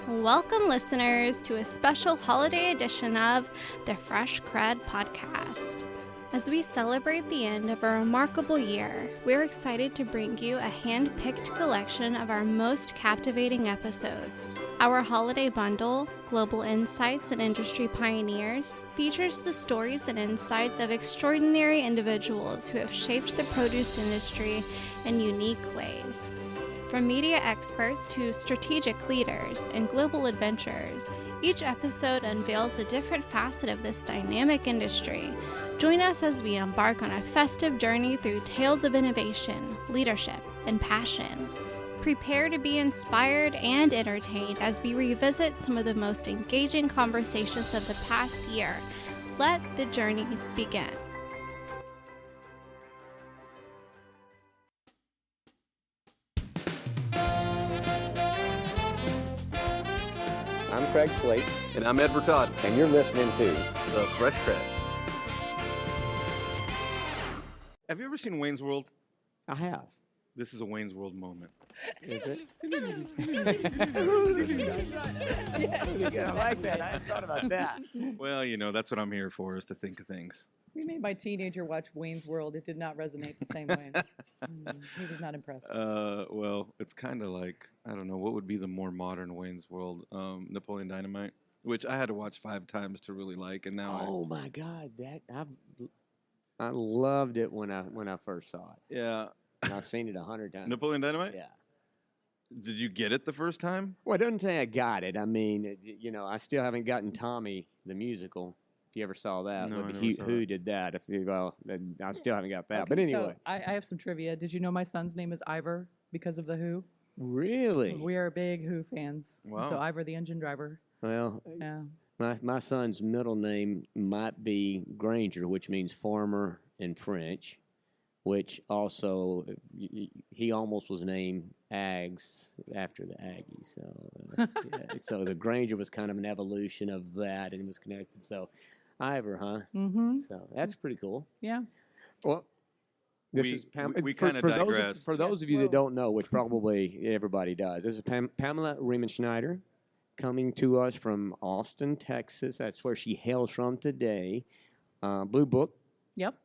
Welcome, listeners, to a special holiday edition of the Fresh CrEd Podcast. As we celebrate the end of a remarkable year, we're excited to bring you a hand-picked collection of our most captivating episodes. Our holiday bundle, Global Insights and Industry Pioneers, features the stories and insights of extraordinary individuals who have shaped the produce industry in unique ways. From media experts to strategic leaders and global adventurers, each episode unveils a different facet of this dynamic industry. Join us as we embark on a festive journey through tales of innovation, leadership, and passion. Prepare to be inspired and entertained as we revisit some of the most engaging conversations of the past year. Let the journey begin. I'm Craig Slate. And I'm Edward Todd. And you're listening to The Fresh CrEd. Have you ever seen Wayne's World? I have. This is a Wayne's World moment. Is it? Yeah, I like that. I hadn't thought about that. Well, you know, that's what I'm here for, is to think of things. We made my teenager watch Wayne's World. It did not resonate the same way. He was not impressed. Well, it's kind of like, I don't know, what would be the more modern Wayne's World? Napoleon Dynamite, which I had to watch 5 times to really like, and now my God, I loved it when I first saw it. Yeah. And I've seen it 100 times. Napoleon Dynamite? Yeah. Did you get it the first time? Well, I don't say I got it. I mean, I still haven't gotten Tommy the musical. If you ever saw that, No, who did that? I still haven't got that. Okay, but anyway, so I have some trivia. Did you know my son's name is Ivor because of the Who? really? We are big Who fans. Wow. So Ivor, the engine driver. Well, Yeah. my son's middle name might be Granger, which means farmer in French, which also he almost was named Ags after the Aggies. So, so the Granger was kind of an evolution of that, and it was connected. So, Ivor, huh? Mm-hmm. So that's pretty cool. Yeah. Well, we kind of digress. For those of you that don't know, which probably everybody does, this is Pamela Riemenschneider coming to us from Austin, Texas. That's where she hails from today. Blue Book. Yep.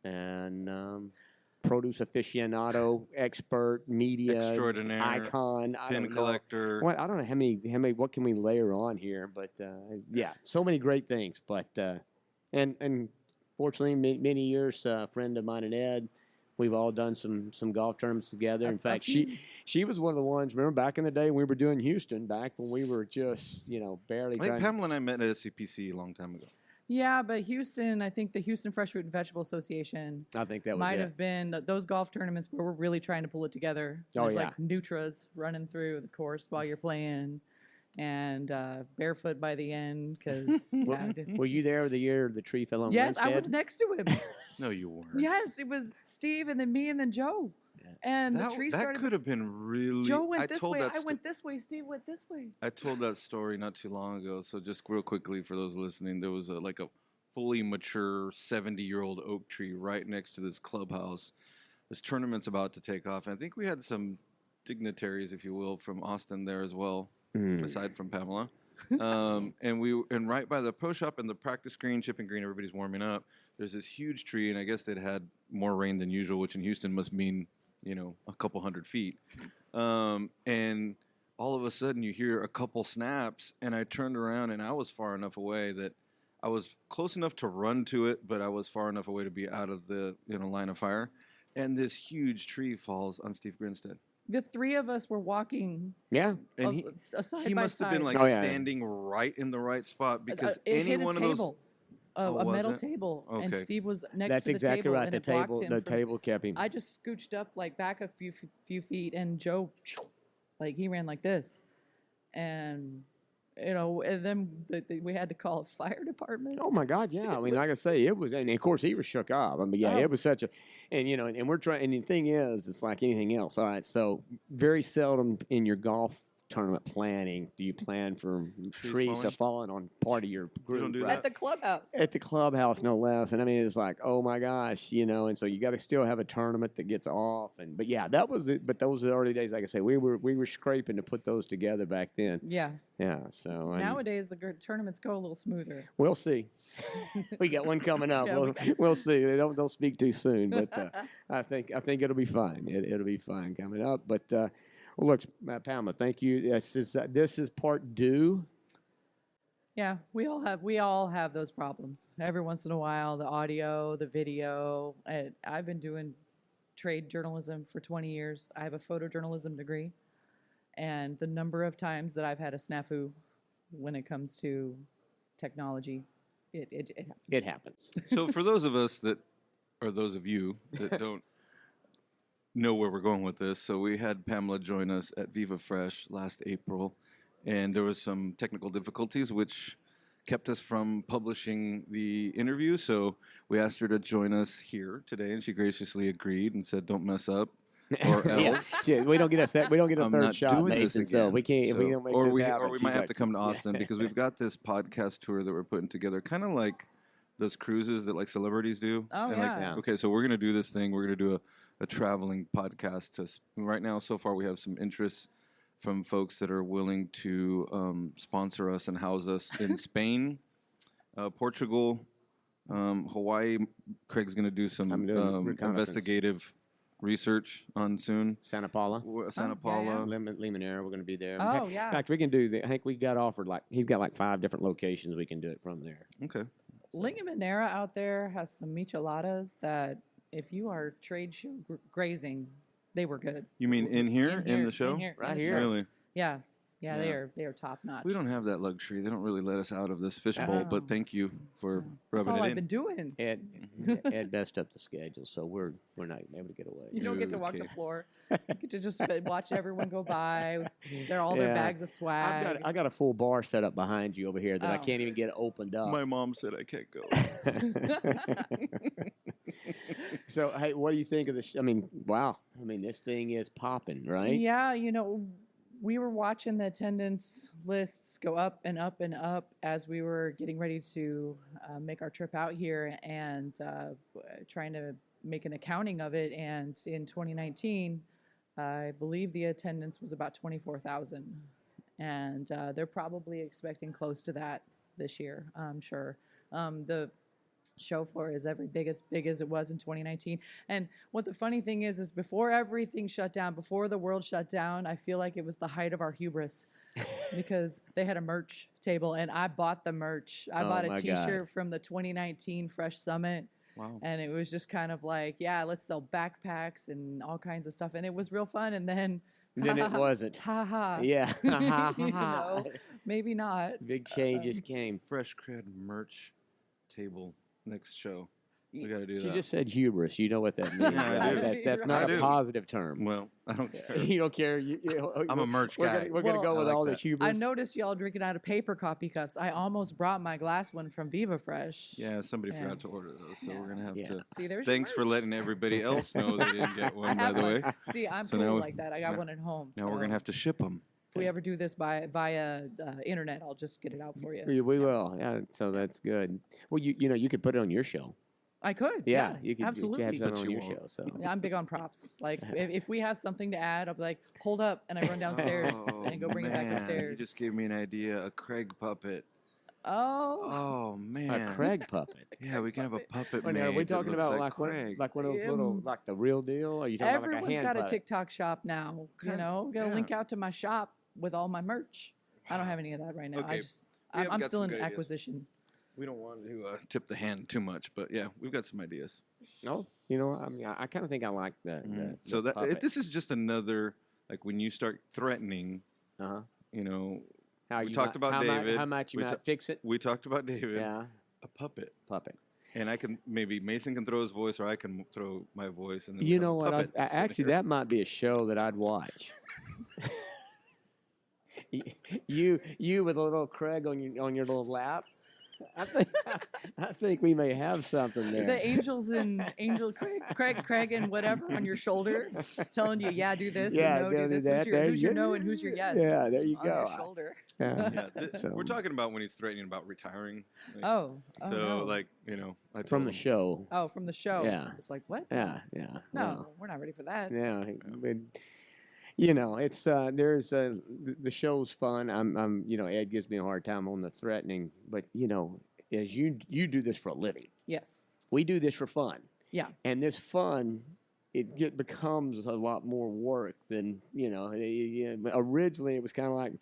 And produce aficionado, expert, media Extraordinaire, icon, pin collector. I don't know how many. What can we layer on here? But yeah, so many great things. But and fortunately, many years, a friend of mine and Ed, we've all done some golf tournaments together. In fact, she was one of the ones. Remember back in the day when we were doing Houston, back when we were just barely. I think Pamela and I met at SCPC a long time ago. Yeah, but Houston, I think the Houston Fresh Fruit and Vegetable Association I think that was might it. have been those golf tournaments where we're really trying to pull it together. Oh, There's yeah. like Nutras running through the course while you're playing, and barefoot by the end because Were you there the year the tree fell on Yes, I Winstead? was next to him. No, you weren't. Yes, it was Steve and then me and then Joe. And the tree started. That could have been really. Joe went this way. I went this way. Steve went this way. I told that story not too long ago. So just real quickly for those listening, there was a fully mature 70-year-old oak tree right next to this clubhouse. This tournament's about to take off. And I think we had some dignitaries, if you will, from Austin there as well, aside from Pamela. And right by the pro shop and the practice green, chipping green, everybody's warming up. There's this huge tree, and I guess they'd had more rain than usual, which in Houston must mean, a couple 100 feet. And all of a sudden you hear a couple snaps, and I turned around, and I was far enough away that I was close enough to run to it, but I was far enough away to be out of the line of fire. And this huge tree falls on Steve Grinstead. The three of us were walking. Yeah. And side he by must have side. been standing right in the right spot because it any hit one a of table, those. a metal table, and Okay. Steve was next That's to the exactly table, right. and The it blocked table, him. the table kept him. I just scooched up back a few feet, and Joe, he ran like this, and and then we had to call a fire department. Oh my God, yeah. I mean, like I say, it was, and of course he was shook up. I mean, yeah, it was such a, and we're trying. And the thing is, it's like anything else. All right, so very seldom in your golf tournament planning? Do you plan for trees falling? falling on part of your group? don't do right? that. At the clubhouse. At the clubhouse, no less. And I mean, it's like, oh my gosh, and so you got to still have a tournament that gets off. But yeah, that was it. But those were the early days. Like I say, we were scraping to put those together back then. Yeah. Yeah. So Nowadays, the tournaments go a little smoother. we'll see. We got one coming up. Yeah, we'll see. They don't speak too soon, but I think it'll be fine. It'll be fine coming up. But well, look, Pamela, thank you. This is part due. Yeah, we all have those problems. Every once in a while, the audio, the video. I've been doing trade journalism for 20 years. I have a photojournalism degree, and the number of times that I've had a snafu when it comes to technology, it happens. It happens. So for those of us that, or those of you that don't know where we're going with this, so we had Pamela join us at Viva Fresh last April, and there was some technical difficulties which kept us from publishing the interview. So we asked her to join us here today, and she graciously agreed and said, "Don't mess up, or else." Yeah, shit, we don't get a I'm third not shot, doing this Mason. So again. we can't. If we don't make this happen, or we she's might have like, to come to Austin because we've got this podcast tour that we're putting together, kind of like those cruises that like celebrities do. Oh, And, yeah. Okay, so we're gonna do this thing. We're gonna do a traveling podcast. Right now, so far, we have some interest from folks that are willing to sponsor us and house us in Spain, Portugal, Hawaii. Craig's gonna do some I'm doing reconnaissance. investigative research on soon. Santa Paula, Santa yeah, yeah. Paula. Limonera. We're going to be there. Oh, In yeah. fact, we can do. I think we got offered he's got 5 different locations. We can do it from there. Okay. Limonera out there has some micheladas that, if you are trade show grazing, they were good. You mean in here, in the show? Right in the here. show. Really? Yeah. Yeah, Yeah. they are top notch. We don't have that luxury. They don't really let us out of this fishbowl, Oh. but thank you for That's rubbing all it I've in. been doing. Ed messed up the schedule, so we're not able to get away. You don't get to walk the Okay. floor. You get to just watch everyone go by. They're all their Yeah. bags of swag. I got a full bar set up behind you over here that I Oh. can't even get opened up. My mom said I can't go. So, hey, what do you think of this? I mean, wow. I mean, this thing is popping, right? Yeah, we were watching the attendance lists go up and up and up as we were getting ready to make our trip out here and trying to make an accounting of it. And in 2019, I believe the attendance was about 24,000. And they're probably expecting close to that this year, I'm sure. The show floor is every big as it was in 2019. And what the funny thing is before everything shut down, before the world shut down, I feel like it was the height of our hubris because they had a merch table and I bought the merch. I bought a my t-shirt God. from the 2019 Fresh Summit. Wow. And it was just kind of like, yeah, let's sell backpacks and all kinds of stuff. And it was real fun. And then Then it wasn't. ha ha. Yeah. You know, maybe not. Big changes came. Fresh CrEd merch table next show. We got to do She that. just said hubris. You know what that means. Yeah, I right? do. That's I not a do. positive term. Well, I don't care. You don't care. I'm a merch we're guy. Gonna, we're going to Well, go with I like all the that. hubris. I noticed y'all drinking out of paper coffee cups. I almost brought my glass one from Viva Fresh. Yeah, somebody Yeah. forgot to order those, so Yeah. we're gonna have Yeah. to. See, there's your Thanks for merch. letting everybody else know they didn't get I one, by have the way. one. See, I'm So cool now- like that. I got now- one at home. Now we're so gonna have to ship them. If we ever do this via internet, I'll just get it out for you. We will. Yeah, so that's good. Well, you could put it on your show. I could. Yeah, you could absolutely. have that But on you your won't. show. So Yeah, I'm big on props. Like, if we have something to add, I'll be like, hold up, and I run downstairs and go bring it back man, upstairs. You just gave me an idea. A Craig puppet. Oh, Oh man. a Craig puppet. Yeah, we can have a puppet Wait, made. are we that talking looks about like Craig. like one of those little, like the real deal? Or are you talking about like a everyone's hand got a puppet? TikTok shop now. You know, got to Yeah. link out to my shop with all my merch. I don't have any of that right now. Okay, we have I'm got still some in good ideas. acquisition. We don't want to tip the hand too much, but yeah, we've got some ideas. No, I mean, I kind of think I like the So that puppet. this is just another like when you start threatening. Uh-huh. You know, How We you talked might- about how David. How much you We might ta- fix it? we talked about David. Yeah, A puppet. puppet. And I can maybe Mason can throw his voice, or I can throw my voice, and then we You have know a what? puppet Actually, there. that might be a show that I'd watch. you with a little Craig on your little lap. I think we may have something there. The angels and Angel Craig and whatever on your shoulder telling you, yeah, do this and no, do this. Who's your no and who's your yes? Yeah, there you on go. your shoulder. Yeah, So- we're talking about when he's threatening about retiring. Like, Oh, so no. like I told From the him, show. Oh, from the show. Yeah. It's like, what? Yeah. No, Well, we're not ready for that. yeah. It's there's the show's fun. I'm Ed gives me a hard time on the threatening, but as you do this for a living. Yes. We do this for fun. Yeah. And this fun, becomes a lot more work than, originally it was kind of like,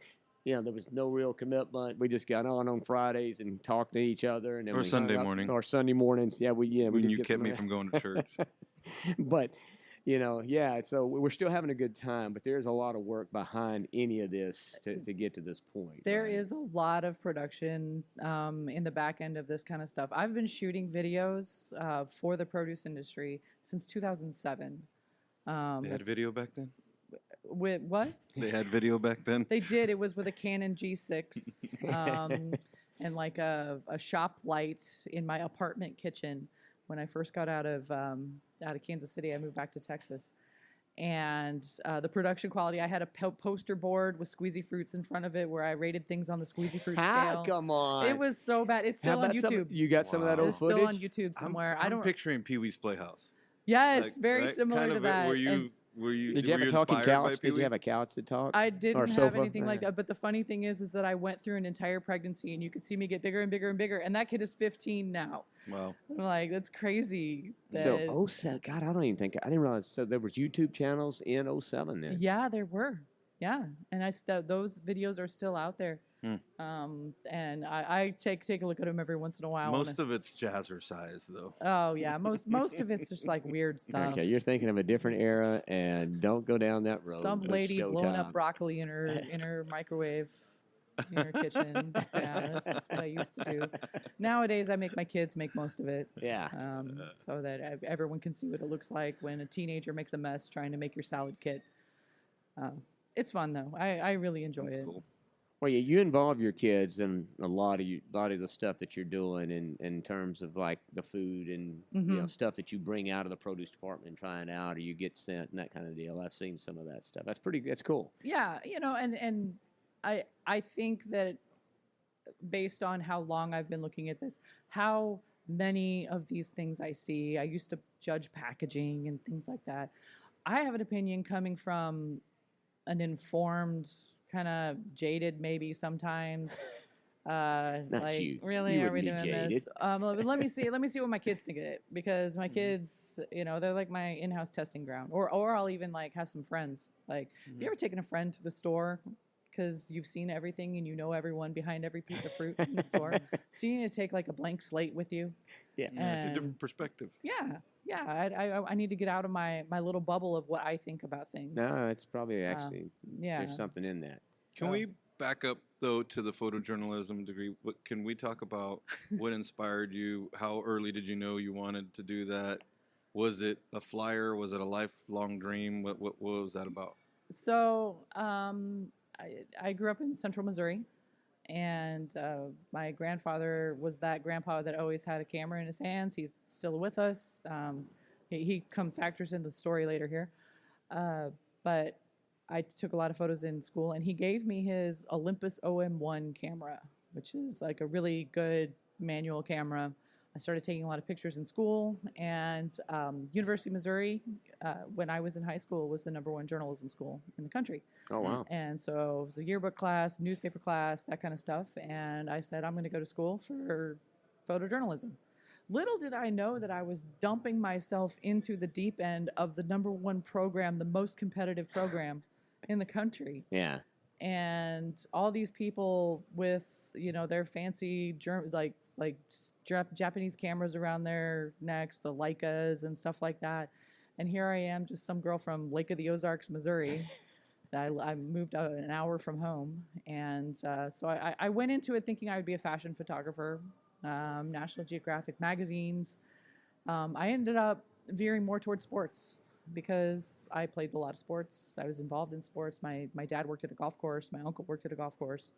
there was no real commitment. We just got on Fridays and talked to each other. And then Or we Sunday hung up- morning. Or Sunday mornings. Yeah, we when did you get kept some me of from going to church. that. But, so we're still having a good time, but there's a lot of work behind any of this to get to this point. There right? is a lot of production in the back end of this kind of stuff. I've been shooting videos for the produce industry since 2007. They had video back then? With what? They had video back then? They did. It was with a Canon G6 and like a shop light in my apartment kitchen when I first got out of Kansas City. I moved back to Texas. And the production quality, I had a poster board with squeezy fruits in front of it where I rated things on the squeezy fruit scale. Come on. It was so bad. It's How still on about YouTube. you got some of that Wow. old It's footage? still on YouTube somewhere. I'm picturing Pee-wee's Playhouse. Yes, Like, very right? similar kind to of that. Were And you Did you have a talking inspired by couch? Did Pee-wee? you have a couch to talk? I didn't have sofa? anything like that. But the funny thing is that I went through an entire pregnancy, and you could see me get bigger and bigger and bigger. And that kid is 15 now. Wow. I'm like, that's crazy. So 07, God, I didn't realize. So there was YouTube channels in 07 then. Yeah, there were. Yeah, and those videos are still out there. And I take a look at them every once in a while. Most of it's jazzercise, though. Oh yeah, most of it's just like weird stuff. Okay, you're thinking of a different era, and don't go down that road. Some It's lady blowing up showtime. broccoli in her microwave in her kitchen. Yeah, that's what I used to do. Nowadays, I make my kids make most of it. Yeah. So that everyone can see what it looks like when a teenager makes a mess trying to make your salad kit. It's fun though. I really enjoy That's it. cool. Well, yeah, you involve your kids in a lot of the stuff that you're doing in terms of like the food and stuff that you bring out of the produce department and trying out, or you get sent and that kind of deal. I've seen some of that stuff. That's cool. Yeah, and I think that based on how long I've been looking at this, how many of these things I see, I used to judge packaging and things like that. I have an opinion coming from an informed, kind of jaded maybe sometimes. Like, you. really, You are we wouldn't doing be this? Let me see what my kids think of it, because my kids, they're like my in-house testing ground. Or I'll even like have some friends. Like, have you ever taken a friend to the store because you've seen everything and you know everyone behind every piece of fruit in the store? So you need to take like a blank slate with you. Yeah. Yeah, it's a different perspective. Yeah. I need to get out of my little bubble of what I think about things. No, it's probably actually Yeah. there's something in that. Can we back up, though, to the photojournalism degree? Can we talk about what inspired you? How early did you know you wanted to do that? Was it a flyer? Was it a lifelong dream? What was that about? So I grew up in central Missouri, and my grandfather was that grandpa that always had a camera in his hands. He's still with us. He factors into the story later here. But I took a lot of photos in school, and he gave me his Olympus OM1 camera, which is like a really good manual camera. I started taking a lot of pictures in school, and University of Missouri, when I was in high school, was the #1 journalism school in the country. Oh wow. And so it was a yearbook class, newspaper class, that kind of stuff. And I said, I'm going to go to school for photojournalism. Little did I know that I was dumping myself into the deep end of the #1 program, the most competitive program in the country. Yeah. And all these people with, their fancy Japanese cameras around their necks, the Leicas and stuff like that. And here I am, just some girl from Lake of the Ozarks, Missouri. I moved out an hour from home. And so I went into it thinking I would be a fashion photographer, National Geographic magazines. I ended up veering more towards sports because I played a lot of sports. I was involved in sports. My dad worked at a golf course. My uncle worked at a golf course.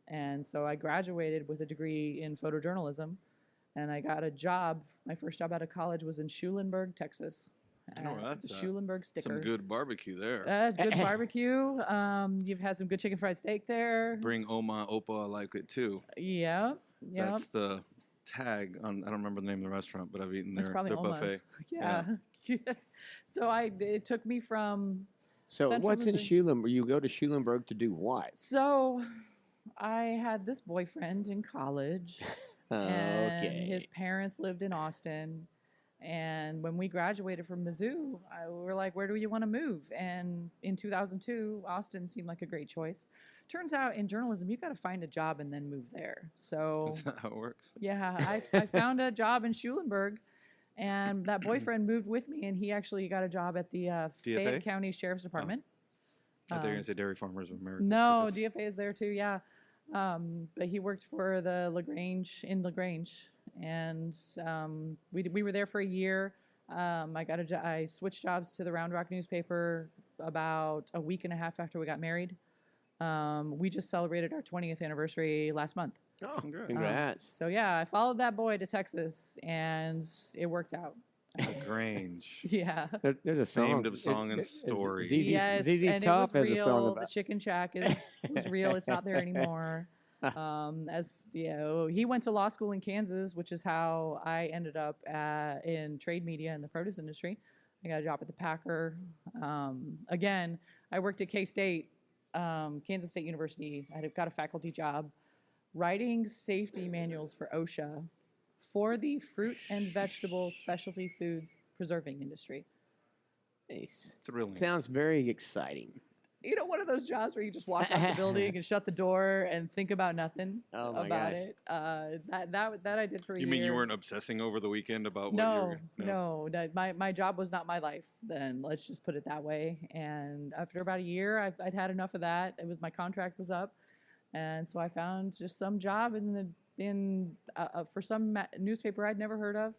And so I graduated with a degree in photojournalism, and I got a job. My first job out of college was in Schulenburg, Texas. I know that's Schulenburg Sticker. some good barbecue there. Good barbecue. You've had some good chicken fried steak there. Bring Oma Opa, I like it too. Yeah. That's the tag on. I don't remember the name of the restaurant, but I've eaten It's probably their Oma's. buffet. Yeah. So it took me from. So Central what's in Missouri. Schulenburg? You go to Schulenburg to do what? So I had this boyfriend in college, and Okay. his parents lived in Austin. And when we graduated from Mizzou, we were like, where do you want to move? And in 2002, Austin seemed like a great choice. Turns out in journalism, you got to find a job and then move there. So Is that how it works? yeah, I found a job in Schulenburg, and that boyfriend moved with me, and he actually got a job at the Fayette County Sheriff's Department. I thought you were going to say Dairy Farmers of America. No, DFA is there too, yeah. But he worked for the LaGrange, and we were there for a year. I switched jobs to the Round Rock newspaper about a week and a half after we got married. We just celebrated our 20th anniversary last month. Oh, Congrats. congrats. So yeah, I followed that boy to Texas, and it worked out. Grange. Yeah. There's a song. Famed of song and story. Yes, ZZ and Top it was has a song real. about. The Chicken Shack was real. It's not there anymore. As you know, he went to law school in Kansas, which is how I ended up in trade media in the produce industry. I got a job at the Packer. Again, I worked at K-State, Kansas State University. I got a faculty job writing safety manuals for OSHA for the fruit and vegetable specialty foods preserving industry. Nice. Thrilling. Sounds very exciting. You know, one of those jobs where you just walk out the building and shut the door and think about nothing Oh my about gosh. it. That I did for a year. You mean you weren't obsessing over the weekend about what you No, were no. My job was not my life then. Let's just put it that way. And after about a year, I'd had enough of that. My contract was up, and so I found just some job for some newspaper I'd never heard of.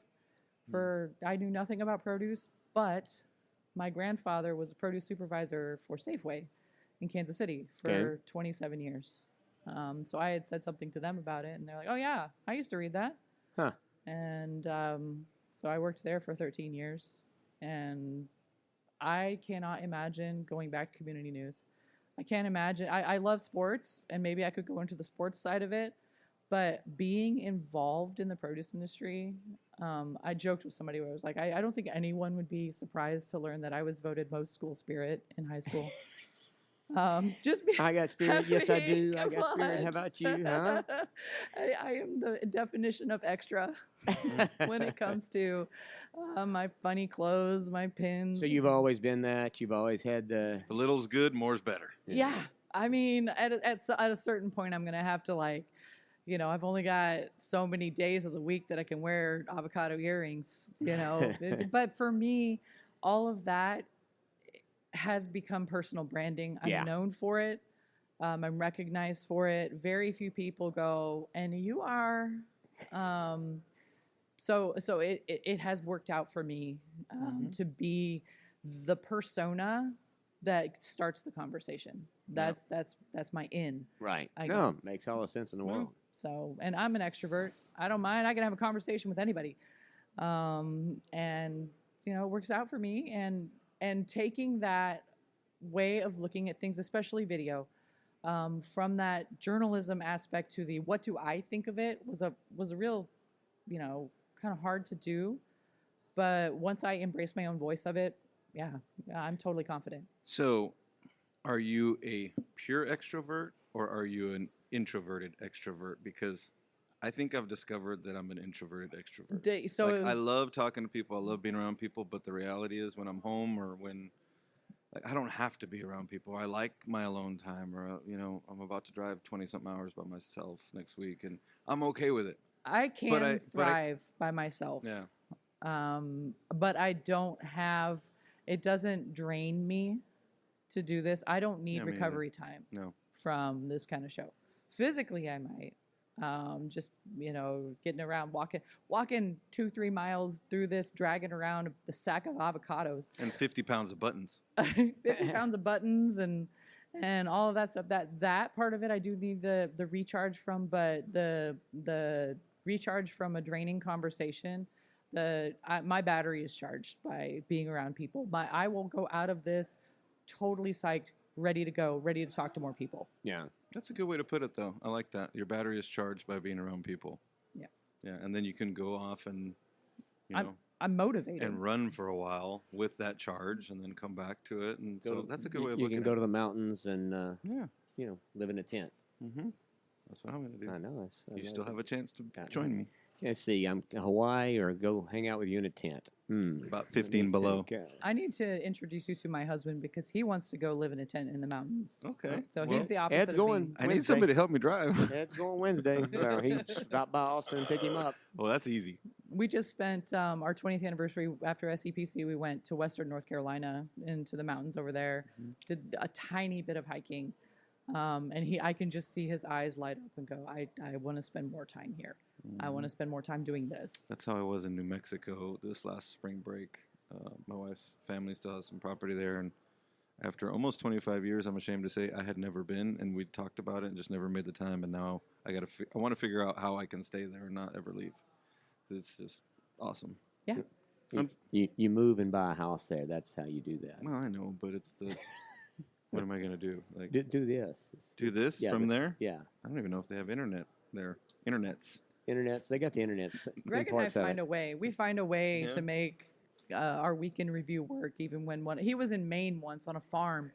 I knew nothing about produce, but my grandfather was a produce supervisor for Safeway in Kansas City for Okay. 27 years. So I had said something to them about it, and they're like, "Oh yeah, I used to read that." Huh. And so I worked there for 13 years, and I cannot imagine going back to community news. I can't imagine. I love sports, and maybe I could go into the sports side of it, but being involved in the produce industry, I joked with somebody where I was like, I don't think anyone would be surprised to learn that I was voted most school spirit in high school. I got spirit. Yes, I do. I Come got spirit. on. How about you? Huh? I am the definition of extra when it comes to my funny clothes, my pins. So you've always been that. You've always had the. A little's good, more's better. Yeah. I mean, at a certain point, I'm going to have to I've only got so many days of the week that I can wear avocado earrings, But for me, all of that has become personal branding. I'm Yeah. known for it. I'm recognized for it. Very few people go, and you are. So it has worked out for me to be the persona that starts the conversation. That's my in. Right. I No, guess. makes all the sense in the world. So, and I'm an extrovert. I don't mind. I can have a conversation with anybody. And it works out for me. And taking that way of looking at things, especially video, from that journalism aspect to the what do I think of it was a real, kind of hard to do. But once I embraced my own voice of it, yeah, I'm totally confident. So, are you a pure extrovert or are you an introverted extrovert? Because I think I've discovered that I'm an introverted extrovert. I love talking to people. I love being around people. But the reality is when I'm home or when I don't have to be around people. I like my alone time or, I'm about to drive 20-something hours by myself next week and I'm okay with it. I can thrive by myself. Yeah. But I don't have, it doesn't drain me to do this. I don't need recovery time from this kind of show. Physically, I might. Just, getting around, walking 2-3 miles through this, dragging around a sack of avocados. And 50 pounds of buttons. 50 pounds of buttons and and all of that stuff. That part of it I do need the recharge from, but the recharge from a draining conversation, my battery is charged by being around people. I will go out of this totally psyched, ready to go, ready to talk to more people. Yeah. That's a good way to put it, though. I like that. Your battery is charged by being around people. Yeah. Yeah, and then you can go off and, you know, I'm motivated. and run for a while with that charge, and then come back to it. And so that's a good way of You looking can at go it. to the mountains and Yeah. live in a tent. Mm-hmm. That's what I'm going to do. I know. You still have a chance to Got join me. Let's see. I'm Hawaii or go hang out with you in a tent. About 15 below. I need to introduce you to my husband because he wants to go live in a tent in the mountains. Okay. So Well, he's the opposite Ed's of going. me. I need Wednesday. somebody to help me drive. Ed's going Wednesday. So he stopped by Austin and pick him up. Well, that's easy. We just spent our 20th anniversary after SCPC. We went to Western North Carolina into the mountains over there. Did a tiny bit of hiking, and I can just see his eyes light up and go, I want to spend more time here. I want to spend more time doing this. That's how I was in New Mexico this last spring break. My wife's family still has some property there, and after almost 25 years, I'm ashamed to say I had never been, and we talked about it and just never made the time. And now I want to figure out how I can stay there and not ever leave. It's just awesome. Yeah. You move and buy a house there. That's how you do that. Well, I know, but it's the what am I going to do? Like Do this. do this Yeah, from this- there? Yeah. I don't even know if they have internet there. Internets. Internets. They got the internets. in Greg and I parts of find it. a way. We find a way Yeah. to make our weekend review work, even when he was in Maine once on a farm,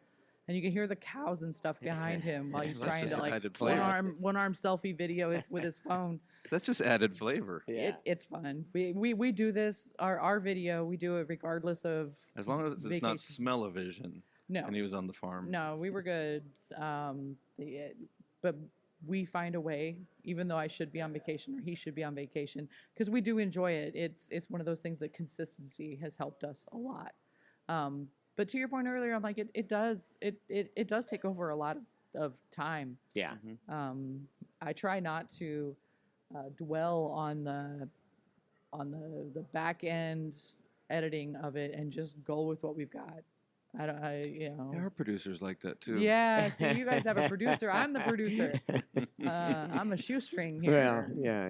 and you can hear the cows and stuff behind him while he's That's trying just to like added one flavor. arm selfie video is with his phone. That's just added flavor. Yeah. It's fun. We do this our video. We do it regardless of As long as it's not vacation. smell-o-vision. No. And he was on the farm. No, we were good. But we find a way, even though I should be on vacation or he should be on vacation, because we do enjoy it. It's one of those things that consistency has helped us a lot. But to your point earlier, I'm like it does take over a lot of time. Yeah. I try not to dwell on the back end editing of it and just go with what we've got. Yeah, our producers like that too. Yeah, so you guys have a producer. I'm the producer. I'm a shoestring here. Well, yeah.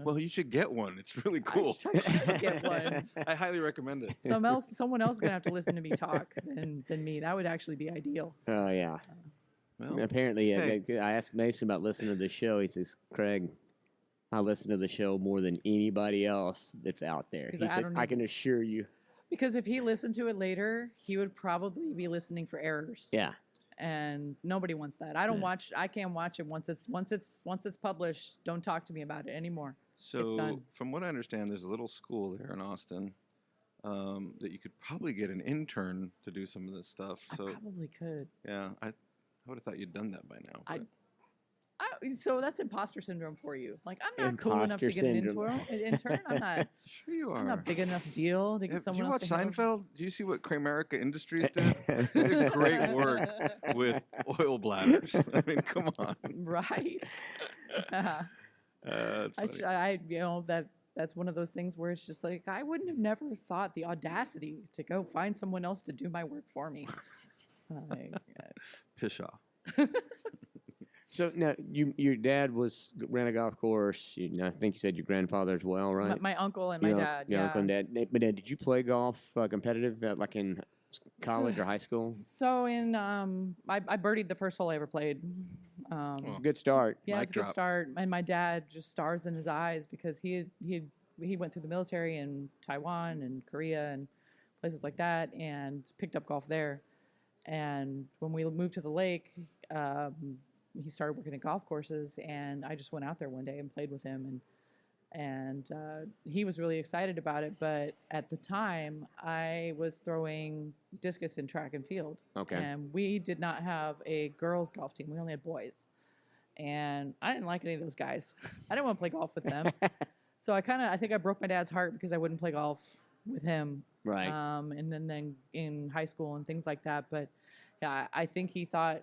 Well, you should get one. It's really cool. I should get one. I highly recommend it. Someone else is gonna have to listen to me talk than me. That would actually be ideal. Oh, yeah. Well, Apparently, hey. I asked Mason about listening to the show. He says, Craig, I listen to the show more than anybody else that's out there. Because He I said, don't I need- can assure you. Because if he listened to it later, he would probably be listening for errors. Yeah. And nobody wants that. I can't watch it once it's published. Don't talk to me about it anymore. So, done. from what I understand, there's a little school there in Austin that you could probably get an intern to do some of this stuff. So, I probably could. yeah, I would have thought you'd done that by now. but- So that's imposter syndrome for you. Like, I'm not cool enough to Imposter get syndrome. an intern. Sure you are. I'm not big enough deal to get Did someone you else watch to handle. Seinfeld? Do you see what Kramerica Industries did? They did great work with oil bladders. I mean, come on. Right. That's funny. That's one of those things where it's just like, I wouldn't have never thought the audacity to go find someone else to do my work for me. Like, Pshaw. So now, your dad ran a golf course. I think you said your grandfather as well, right? my uncle and my dad. Your Yeah. uncle and dad. But did you play golf competitive, like in college or high school? So I birdied the first hole I ever played. It's a good start. Yeah, Mic it's a good drop. start. And my dad just stars in his eyes because he went through the military in Taiwan and Korea and places like that and picked up golf there. And when we moved to the lake, he started working at golf courses, and I just went out there one day and played with him, and he was really excited about it. But at the time, I was throwing discus in track and field. Okay. And we did not have a girls' golf team. We only had boys. And I didn't like any of those guys. I didn't want to play golf with them. So I think I broke my dad's heart because I wouldn't play golf with him. Right. And then in high school and things like that. But yeah, I think he thought,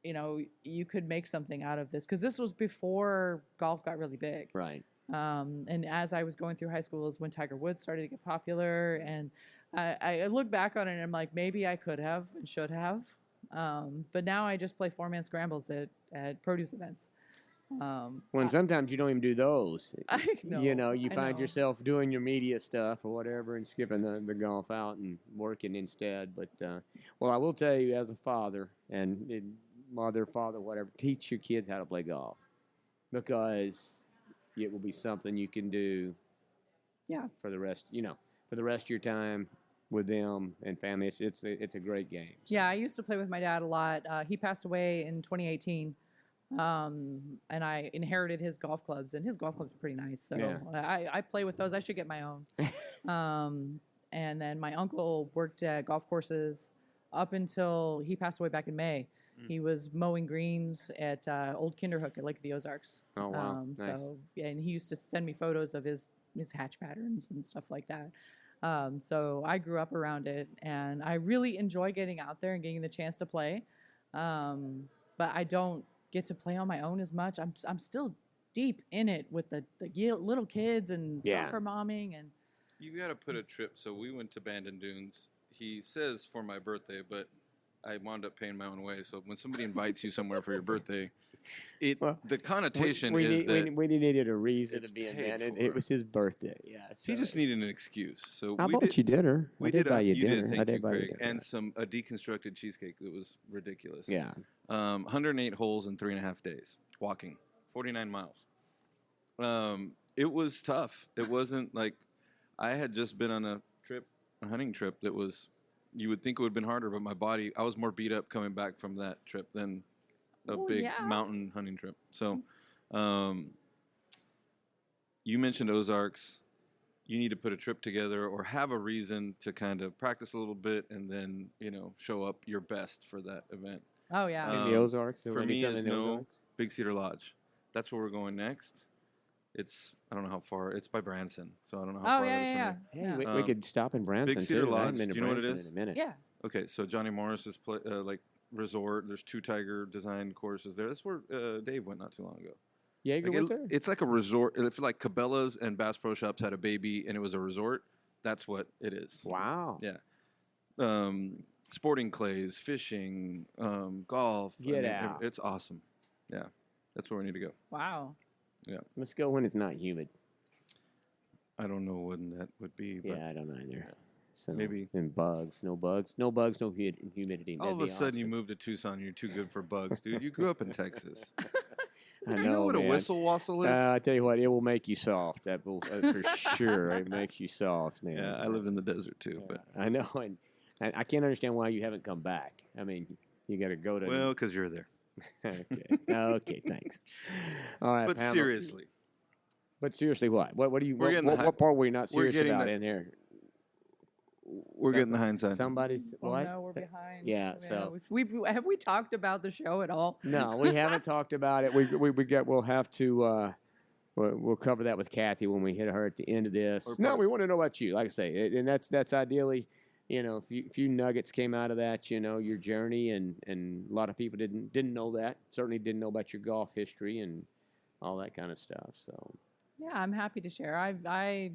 you could make something out of this. Because this was before golf got really big. Right. And as I was going through high school is when Tiger Woods started to get popular. And I look back on it and I'm like, maybe I could have and should have. But now I just play 4-man scrambles at produce events. When sometimes you don't even do those. I know, You know, you I find know. yourself doing your media stuff or whatever and skipping the golf out and working instead. But, well, I will tell you as a father and mother, father, whatever, teach your kids how to play golf because it will be something you can do for the rest, for the rest of your time with them and family. It's a great game. So. Yeah, I used to play with my dad a lot. He passed away in 2018. And I inherited his golf clubs, and his golf clubs are pretty nice. So I play with those. I should get my own. And then my uncle worked at golf courses up until he passed away back in May. He was mowing greens at Old Kinderhook at Lake of the Ozarks. Oh, wow. Nice. So, yeah, and he used to send me photos of his hatch patterns and stuff like that. So I grew up around it, and I really enjoy getting out there and getting the chance to play. But I don't get to play on my own as much. I'm still deep in it with the little kids and soccer momming and. You got to put a trip. So we went to Bandon Dunes. He says for my birthday, but I wound up paying my own way. So when somebody invites you somewhere for your birthday, the connotation is that we needed a reason to be in paid Bandon. for. It was his birthday. Yeah, he just needed an excuse. So I bought you dinner. We I did buy you dinner. Thank I did you, buy you Craig, dinner. and a deconstructed cheesecake that was ridiculous. Yeah. 108 holes in 3.5 days, walking, 49 miles. It was tough. It wasn't like I had just been on a hunting trip that was, you would think it would have been harder, but my body, I was more beat up coming back from that trip than a big mountain hunting trip. So you mentioned Ozarks. You need to put a trip together or have a reason to kind of practice a little bit and then, show up your best for that event. Oh, yeah. In the Ozarks? For me, it's Big Cedar Lodge. That's where we're going next. I don't know how far. It's by Branson, so I don't know how far it is from here. Hey, we could stop in Branson, Big Cedar too. I Lodge. haven't been to Do you know what it Branson is? in a minute. Yeah. Okay, so Johnny Morris's resort. There's 2 Tiger design courses there. That's where Dave went not too long ago. Jaeger went there? It's like a resort. It's like Cabela's and Bass Pro Shops had a baby, and it was a resort. That's what it is. Wow. Yeah. Sporting clays, fishing, golf. Get out. It's awesome. Yeah, that's where we need to go. Wow. Yeah. Let's go when it's not humid. I don't know when that would be. But yeah, I don't either. Yeah. So, maybe. And no humidity. All of a sudden you moved to Tucson and you're too good for bugs, dude. You grew up in Texas. Do you know what a whistle wastle is? I tell you what, it will make you soft. That will for sure. It makes you soft, man. Yeah, I lived in the desert too, but I know, and I can't understand why you haven't come back. I mean, you got to go to. Well, because you're there. Okay, thanks. All right, but Pamela. seriously. But seriously, what? What do you? What part were you not serious about in there? We're getting the hindsight. Somebody's what? No, we're behind. Yeah. So have we talked about the show at all? No, we haven't talked about it. We'll have to. We'll cover that with Kathy when we hit her at the end of this. No, we want to know about you. Like I say, and that's ideally, a few nuggets came out of that. Your journey, and a lot of people didn't know that. Certainly didn't know about your golf history and all that kind of stuff. So. Yeah, I'm happy to share. I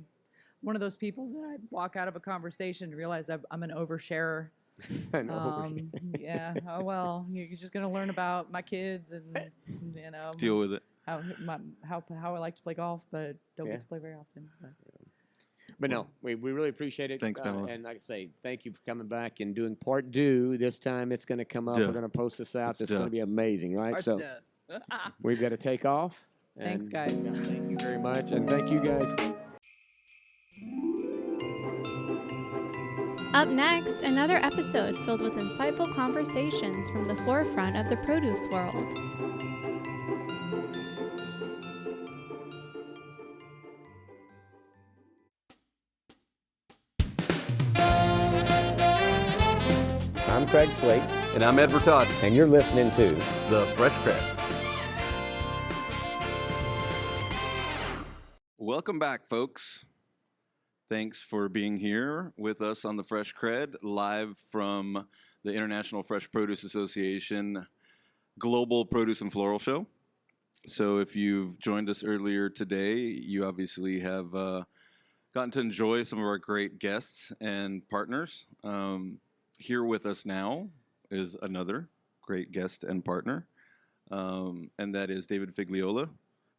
one of those people that I walk out of a conversation and realize I'm an oversharer. Yeah. Oh well, you're just gonna learn about my kids and deal with it. How I like to play golf, but don't get to play very often. But no, we really appreciate it. Thanks, Pamela. And like I say, thank you for coming back and doing part 2. This time it's going to come up. We're going to post this out. It's going to be amazing, right? So we've got to take off. Thanks, guys. Thank you very much. And thank you, guys. Up next, another episode filled with insightful conversations from the forefront of the produce world. I'm Craig Slate. And I'm Edward Todd. And you're listening to The Fresh CrEd. Welcome back, folks. Thanks for being here with us on The Fresh CrEd, live from the International Fresh Produce Association Global Produce and Floral Show. So if you've joined us earlier today, you obviously have gotten to enjoy some of our great guests and partners. Here with us now is another great guest and partner, and that is David Figliola,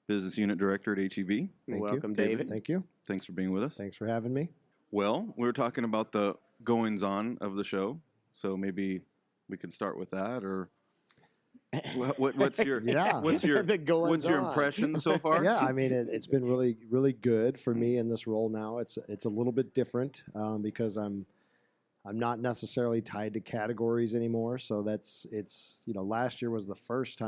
Business Unit Director at HEB. Welcome, David. Thank you. Thanks for being with us. Thanks for having me. Well, we were talking about the goings-on of the show, so maybe we can start with that, or what's your Yeah. what's your impression so far? Yeah, I mean, it's been really, really good for me in this role now. It's a little bit different because I'm not necessarily tied to categories anymore. So last year was the first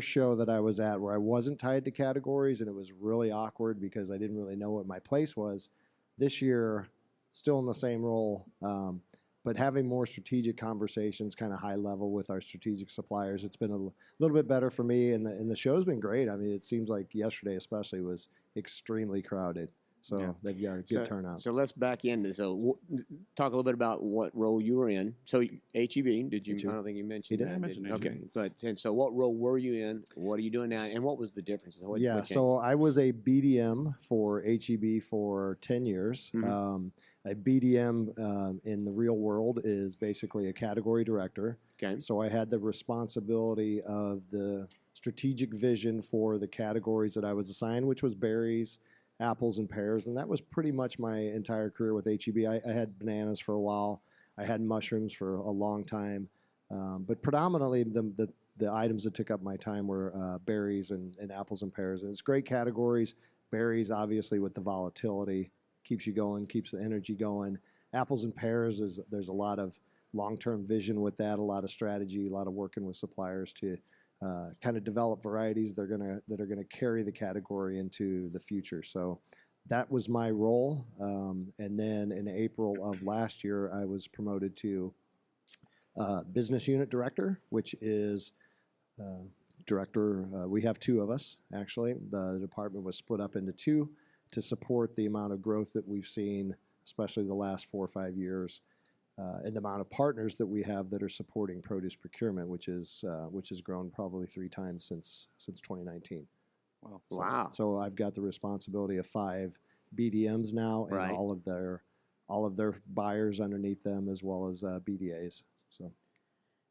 show that I was at where I wasn't tied to categories, and it was really awkward because I didn't really know what my place was. This year, still in the same role, but having more strategic conversations, kind of high level with our strategic suppliers, it's been a little bit better for me, and the show's been great. I mean, it seems like yesterday especially was extremely crowded. So they've got a good turnout. So let's back into talk a little bit about what role you were in. So HEB, did you? HEB. I don't think you mentioned He that. did. I mentioned HEB. Okay, and so what role were you in? What are you doing now? And what was the difference? So I was a BDM for HEB for 10 years. Mhm. A BDM in the real world is basically a category director. Okay. So I had the responsibility of the strategic vision for the categories that I was assigned, which was berries, apples, and pears. And that was pretty much my entire career with HEB. I had bananas for a while. I had mushrooms for a long time. But predominantly the items that took up my time were berries and apples and pears. And it's great categories. Berries, obviously, with the volatility, keeps you going, keeps the energy going. Apples and pears, there's a lot of long-term vision with that, a lot of strategy, a lot of working with suppliers to kind of develop varieties that are gonna carry the category into the future. So that was my role. And then in April of last year, I was promoted to business unit director, which is director. We have two of us, actually. The department was split up into two to support the amount of growth that we've seen, especially the last 4 or 5 years, and the amount of partners that we have that are supporting produce procurement, which has grown probably 3 times since 2019. Wow. So I've got the responsibility of 5 BDMs now, and Right. all of their buyers underneath them, as well as BDAs. So.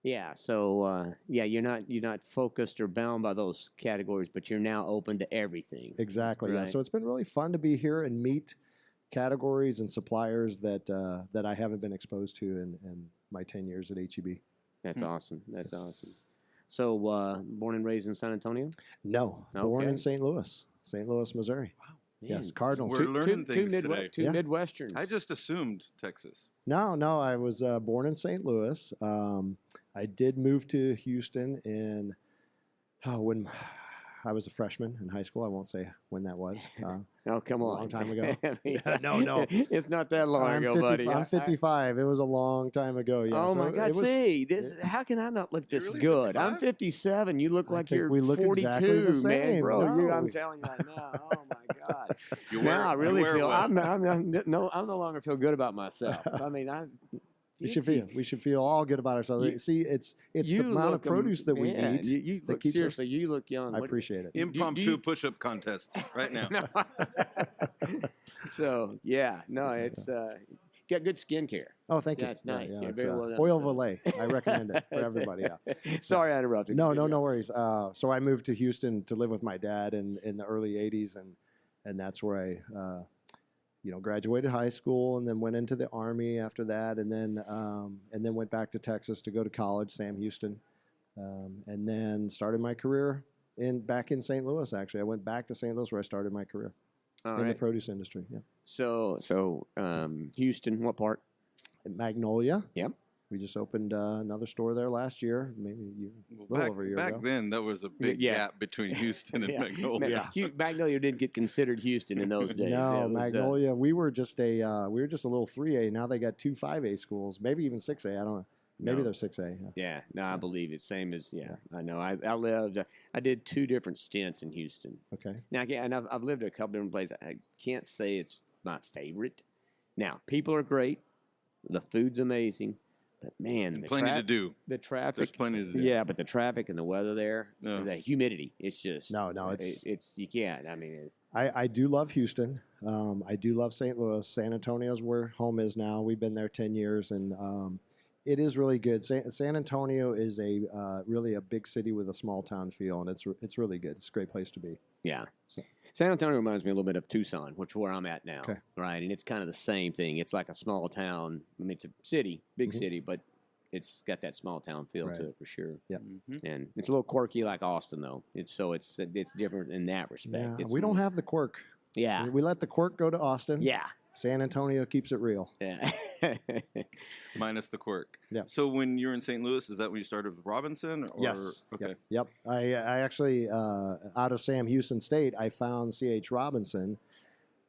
Yeah. So you're not focused or bound by those categories, but you're now open to everything. Exactly. Yeah. Right. So it's been really fun to be here and meet categories and suppliers that I haven't been exposed to in my 10 years at HEB. That's awesome. That's awesome. So born and raised in San Antonio? No, born Okay. in St. Louis, Missouri. Man, Yes, Cardinals. We're learning things today. Two Yeah. Midwesterns. I just assumed Texas. No, I was born in St. Louis. I did move to Houston when I was a freshman in high school. I won't say when that was. Oh, come a on. long time ago. I mean, No. It's not that long I'm ago, 50 buddy. I'm 55. It was a long time ago. Yeah. Oh So my God! it was- See, how can I not look You're this really good? I'm 55? 57. You look I like think you're we look 42, exactly the man, same. bro. No. I'm telling you right now. Oh my God! You Now I really wear feel well. I'm no longer feel good about myself. I mean, we should feel all good about ourselves. You- See, it's the you amount of look produce that we man, eat. You that look keeps us- seriously. You look young. I appreciate it. Impromptu push-up contest right now. No. So it's got good skincare. Oh, thank you. Yeah, it's nice. Yeah, it's, very well done. Oil So- Valet. I recommend it for everybody. Yeah. Sorry, I interrupted. No Good job. worries. So I moved to Houston to live with my dad in the early '80s, and that's where I graduated high school, and then went into the Army after that, and then went back to Texas to go to college, Sam Houston, and then started my career back in St. Louis. Actually, I went back to St. Louis where I started my career All in the right. produce industry. Yeah, So Houston, what part? in Magnolia. Yep. We just opened another store there last year, maybe a Well, little over a year back ago. then, there was a big Yeah. gap between Houston and Yeah. Magnolia. Magnolia didn't get considered Houston in those days. No, It was, Magnolia. We were just a little 3A. Now they got 2 5A schools, maybe even 6A. I don't know. Maybe No. they're 6A. Yeah. Yeah, no, I believe it's same as I know. I did 2 different stints in Houston. Okay. Now, and I've lived at a couple different places. I can't say it's my favorite. Now, people are great. The food's amazing. But, man, And plenty to do. the traffic. There's plenty to do. Yeah, but the traffic and the weather there, Yeah. the humidity, it's just. No, it's- It's you can't. I mean, it's, I do love Houston. I do love St. Louis. San Antonio's where home is now. We've been there 10 years, and It is really good. San Antonio is really a big city with a small town feel, and it's really good. It's a great place to be. Yeah. So. San Antonio reminds me a little bit of Tucson, which is where I'm at now. Okay. Right, and it's kind of the same thing. It's like a small town. I mean, it's a city, big city, but it's got that small town feel to it for sure. Yeah. And it's a little quirky like Austin, though. It's different in that respect. Yeah, we don't have the quirk. Yeah. We let the quirk go to Austin. Yeah. San Antonio keeps it real. Yeah. Minus the quirk. Yeah. So when you're in St. Louis, is that when you started with Robinson? Or? Yes. Okay. Yep. I actually, out of Sam Houston State, I found C.H. Robinson.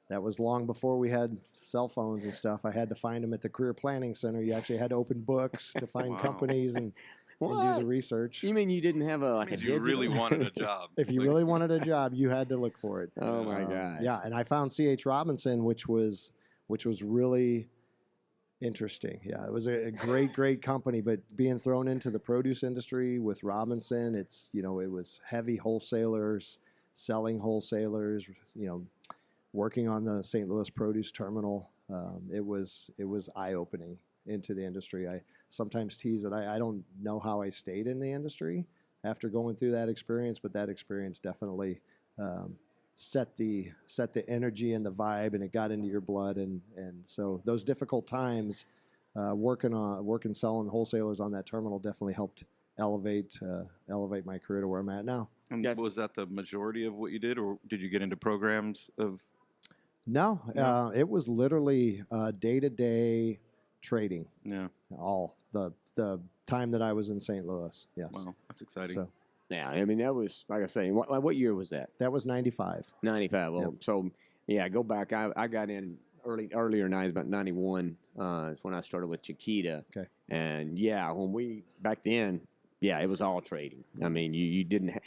That was long before we had cell phones and stuff. I had to find them at the Career Planning Center. You actually had to open books to find companies and do the research. You mean you didn't have a You really wanted a job. If you really wanted a job, you had to look for it. Oh my gosh. Yeah, and I found C.H. Robinson, which was really interesting. Yeah, it was a great company, but being thrown into the produce industry with Robinson, it was heavy wholesalers, selling wholesalers, working on the St. Louis produce terminal. It was eye-opening into the industry. I sometimes tease that I don't know how I stayed in the industry after going through that experience, but that experience definitely set the energy and the vibe, and it got into your blood. And so those difficult times, working selling wholesalers on that terminal definitely helped elevate my career to where I'm at now. And was that the majority of what you did, or did you get into programs of? No, it was literally day-to-day trading. Yeah. All the time that I was in St. Louis. Yes. Wow, that's exciting. So Yeah, I mean, that was, like I say, what year was that? that was 95. 95. Well, Yep. so, yeah, go back. I got in earlier 90s, about 91 is when I started with Chiquita. Okay. And, yeah, back then, yeah, it was all trading. I mean, you didn't,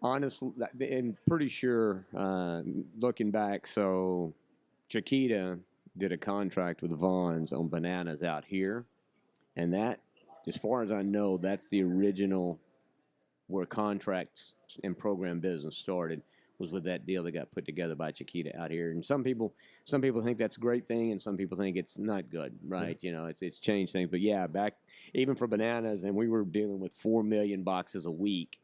honestly, and pretty sure, looking back, so Chiquita did a contract with Vaughn's on bananas out here. And that, as far as I know, that's the original where contracts and program business started, was with that deal that got put together by Chiquita out here. And some people think that's a great thing, and some people think it's not good, right? It's changed things. But yeah, back even for bananas, and we were dealing with 4 million boxes a week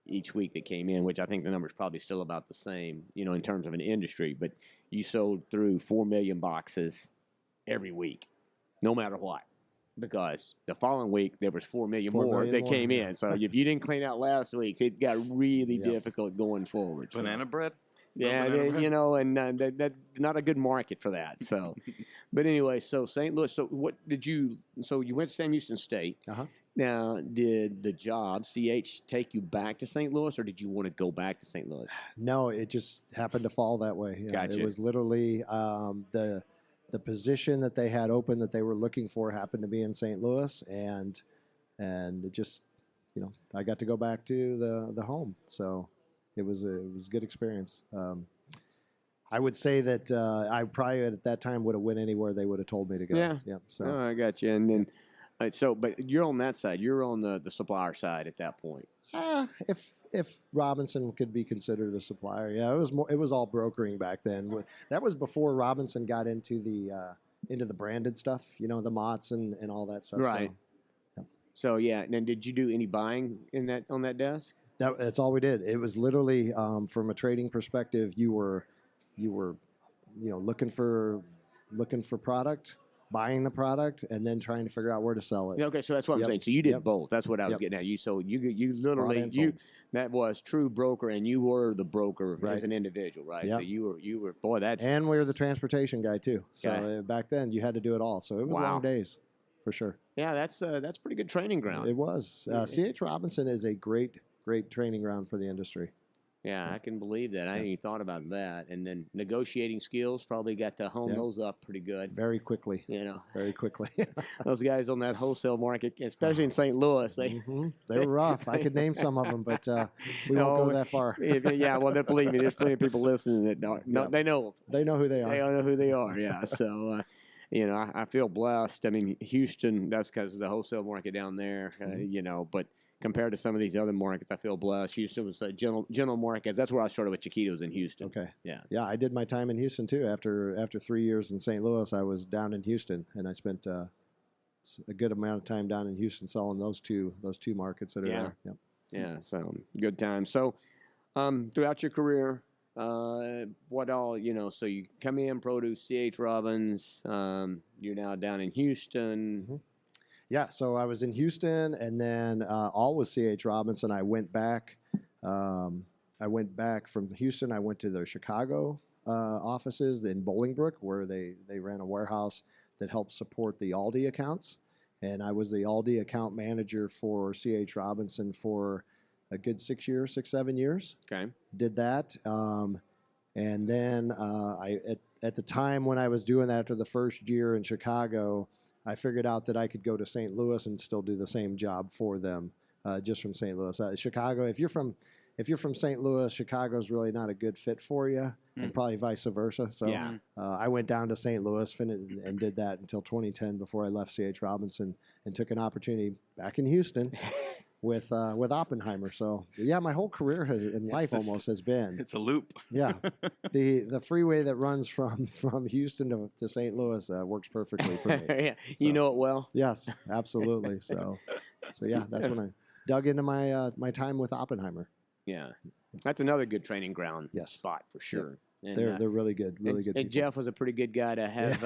each week that came in, which I think the number's probably still about the same, in terms of an industry. But you sold through 4 million boxes every week, no matter what. Because the following week there was 4 million more that came in. So if you didn't clean out last week's, it got really difficult going forward. Banana bread? Yeah, and that not a good market for that. So, but anyway, so St. Louis. So So you went to Sam Houston State. Uh-huh. Now, did the job CH take you back to St. Louis, or did you want to go back to St. Louis? No, it just happened to fall that way. Yeah, Gotcha. It was literally the position that they had open that they were looking for happened to be in St. Louis, and it just, I got to go back to the home. So it was a good experience. I would say that I probably at that time would have went anywhere they would have told me to go. Yeah. So Oh, I got you. And then, but you're on that side. You're on the supplier side at that point. if Robinson could be considered a supplier, yeah, it was all brokering back then. That was before Robinson got into the branded stuff, the Mott's and all that stuff. Right. So, So yeah. And then did you do any buying on that desk? that's all we did. It was literally from a trading perspective, you were looking for product, buying the product, and then trying to figure out where to sell it. Yeah, okay, so that's what I'm Yep. saying. So you did Yep. both. That's what I was Yep. getting at. You literally and sold. that was true broker, and you were the broker as Right. an individual, right? Yep. So you were boy. That's And we were the transportation guy too. So Okay. back then you had to do it all. So it was Wow. long days, for sure. yeah. That's pretty good training ground. It was. Yeah. C.H. Robinson is a great training ground for the industry. Yeah, I can believe that. I hadn't even thought about that. And then negotiating skills, probably got to hone Yep. those up pretty good. Very quickly. Very quickly. those guys on that wholesale market, especially in St. Louis, they They were rough. I could name some of them, but we won't go that far. yeah. Well, then believe me, there's plenty of people listening that don't. No, Yep. they know. They know who they They are. all know who they are, yeah. So, I feel blessed. I mean, Houston, that's because of the wholesale market down there, but compared to some of these other markets, I feel blessed. Houston was a general market. That's where I started with Chiquitos in Houston. Okay. Yeah. Yeah, I did my time in Houston too. After 3 years in St. Louis, I was down in Houston, and I spent a good amount of time down in Houston selling those two markets that are Yeah. there. Yep. Yeah, so good time. So throughout your career, what all, so you come in, produce C.H. Robbins, you're now down in Houston. Mm-hmm. Yeah, so I was in Houston, and then all was C.H. Robinson. I went back. I went back from Houston. I went to their Chicago offices in Bolingbrook, where they ran a warehouse that helped support the Aldi accounts. And I was the Aldi account manager for C.H. Robinson for a good 7 years. Okay. Did that. And then at the time when I was doing that, after the first year in Chicago, I figured out that I could go to St. Louis and still do the same job for them, just from St. Louis. Chicago, if you're from St. Louis, Chicago's really not a good fit for you, and probably vice versa. So Yeah. I went down to St. Louis and did that until 2010 before I left C.H. Robinson and took an opportunity back in Houston with Oppenheimer. So yeah, my whole career in life almost has been. It's a loop. Yeah, the freeway that runs from Houston to St. Louis works perfectly for me. Yeah. So, You know it well. Yes, absolutely. So yeah, that's when I dug into my time with Oppenheimer. Yeah. That's another good training ground Yes. spot for sure. And, They're really good, really good. And people. Jeff was a pretty good guy to have,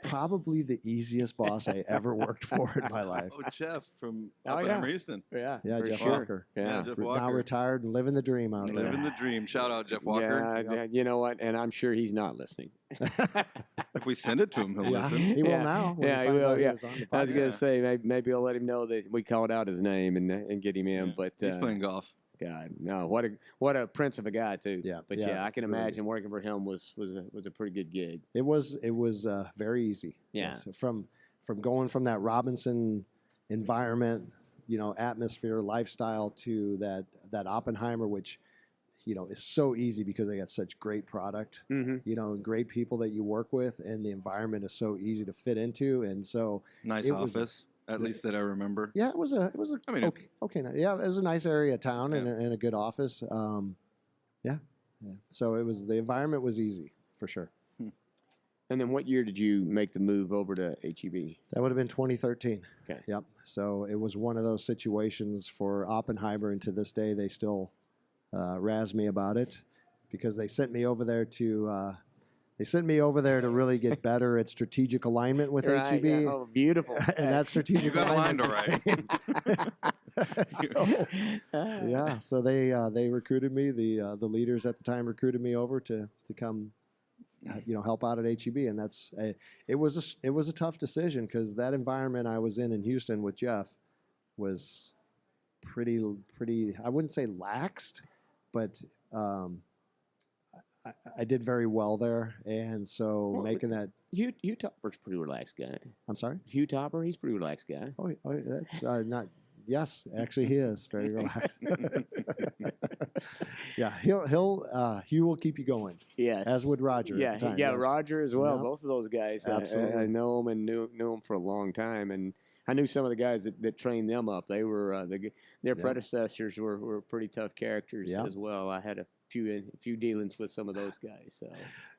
Probably the easiest boss I ever worked for in my life. Oh, Jeff from Oh, Oppenheimer yeah. Houston. Yeah. Yeah, for Jeff sure. Walker. Yeah. Jeff Now Walker. retired and living the dream out there. Living the dream. Shout out, Jeff Walker. Yeah, you know what? And I'm sure he's not listening. If we send it to him, he'll Yeah, listen. he will Yeah. now. When Yeah, he he finds will, out he yeah. was on the I was podcast. going to say, maybe I'll let him know that we called out his name and get him in. Yeah. But He's playing golf. God, no, what a prince of a guy too. Yeah, But yeah, yeah, I can really imagine working for him was a pretty good gig. It was very easy. Yeah. Yes. From going from that Robinson environment, atmosphere, lifestyle to that Oppenheimer, which is so easy because they got such great product, Mm-hmm. and great people that you work with, and the environment is so easy to fit into, and so Nice it was- office, at least that I remember. yeah, it was a I mean, okay. Yeah, it was a nice area of town Yeah. and a good office. Yeah. So the environment was easy for sure. And then what year did you make the move over to HEB? That would have been 2013. Okay. Yep. So it was one of those situations for Oppenheimer, and to this day they still razz me about it because they sent me over there to really get better at strategic alignment with Right, HEB. yeah. Oh, beautiful. And that strategic You got aligned alignment. Yeah, so they recruited me. The leaders at the time recruited me over to come, help out at HEB, and it was a tough decision because that environment I was in Houston with Jeff was pretty. I wouldn't say laxed, but I did very well there, and so Well, making that. Hugh Topper's a pretty relaxed guy. I'm sorry. Hugh Topper, he's a pretty relaxed guy. Oh, that's not. Yes, actually, he is very relaxed. Yeah, Hugh will keep you going, Yes. as would Roger. Yeah, at the time, yeah, yes. Roger as well. Yeah. Both of those guys. Absolutely. I know them and knew them for a long time, and I knew some of the guys that trained them up. They were their predecessors were pretty tough characters Yeah. as well. I had a few dealings with some of those guys. So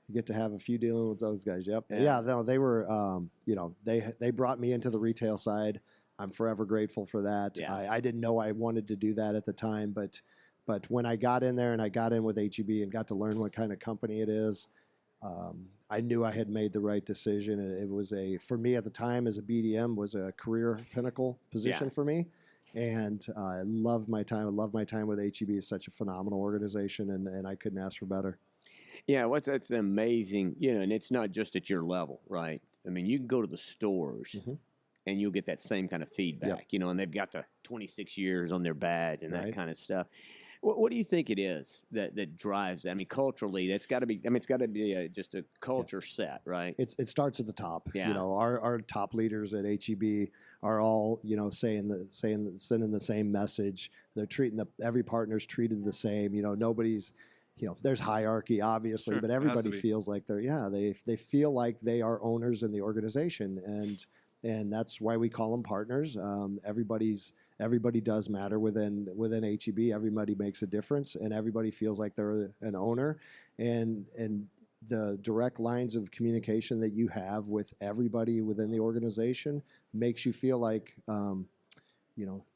You get to have a few dealing with those guys. Yep. Yeah. Yeah. No, they were. They brought me into the retail side. I'm forever grateful for that. Yeah. I didn't know I wanted to do that at the time, but when I got in there and I got in with HEB and got to learn what kind of company it is, I knew I had made the right decision. It was for me at the time as a BDM was a career pinnacle position for me. And I loved my time. I love my time with HEB. It's such a phenomenal organization, and I couldn't ask for better. yeah, that's amazing. And it's not just at your level, right? I mean, you can go to the stores. Mhm. And you'll get that same kind of feedback, and they've got the 26 years on their badge and that Right. kind of stuff. What do you think it is that drives that? I mean, culturally, that's got to be. I mean, it's got to be just a culture set, right? It starts at the top. Yeah. Our top leaders at HEB are all sending the same message. They're treating every partner's treated the same. Nobody's. There's hierarchy, obviously, Sure, but it has to everybody be. feels like they feel like they are owners in the organization, and that's why we call them partners. Everybody does matter within HEB. Everybody makes a difference, and everybody feels like they're an owner. And the direct lines of communication that you have with everybody within the organization makes you feel like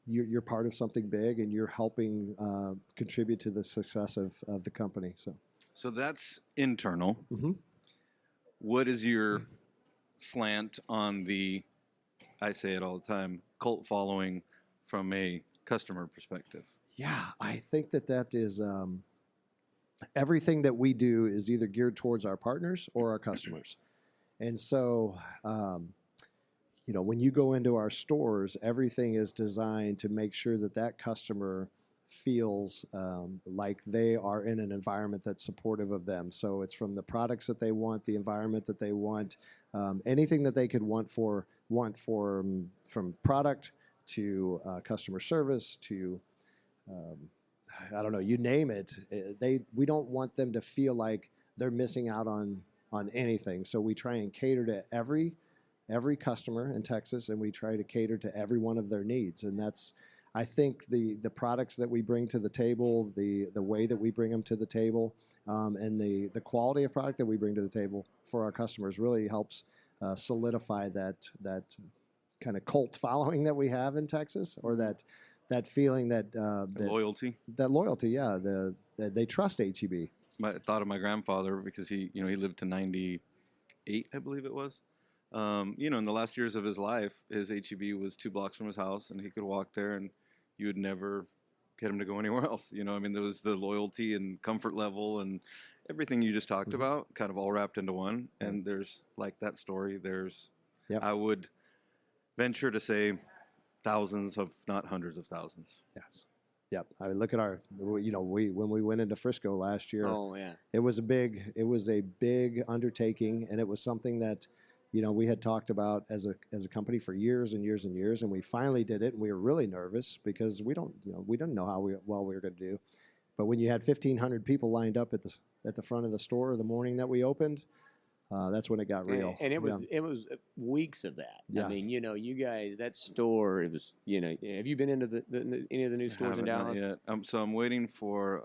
you're part of something big and you're helping contribute to the success of the company. So that's internal. Mm-hmm. What is your slant on the, I say it all the time, cult following from a customer perspective? Yeah, I think that is everything that we do is either geared towards our partners or our customers. And so, when you go into our stores, everything is designed to make sure that customer feels like they are in an environment that's supportive of them. So it's from the products that they want, the environment that they want, anything that they could want from product to customer service to I don't know, you name it. We don't want them to feel like they're missing out on anything. So we try and cater to every customer in Texas, and we try to cater to every one of their needs. And that's, I think, the products that we bring to the table, the way that we bring them to the table, and the quality of product that we bring to the table for our customers really helps solidify that kind of cult following that we have in Texas, or that feeling that loyalty. That loyalty, yeah. They trust HEB. I thought of my grandfather because he lived to 98, I believe it was. In the last years of his life, his HEB was 2 blocks from his house, and he could walk there, and you would never get him to go anywhere else. There was the loyalty and comfort level and everything you just talked about, kind of all wrapped into one. And there's, like that story, I would venture to say thousands of, not hundreds of thousands. Yes. Yep. I mean, look at when we went into Frisco last year. Oh yeah. It was a big undertaking, and it was something that, we had talked about as a company for years and years and years, and we finally did it. And we were really nervous because we didn't know how well we were going to do. But when you had 1,500 people lined up at the front of the store the morning that we opened, that's when it got real. And it was weeks of that. Yes. I mean, you guys, that store, it was, have you been into any of the new stores in Dallas? Not yet. So I'm waiting for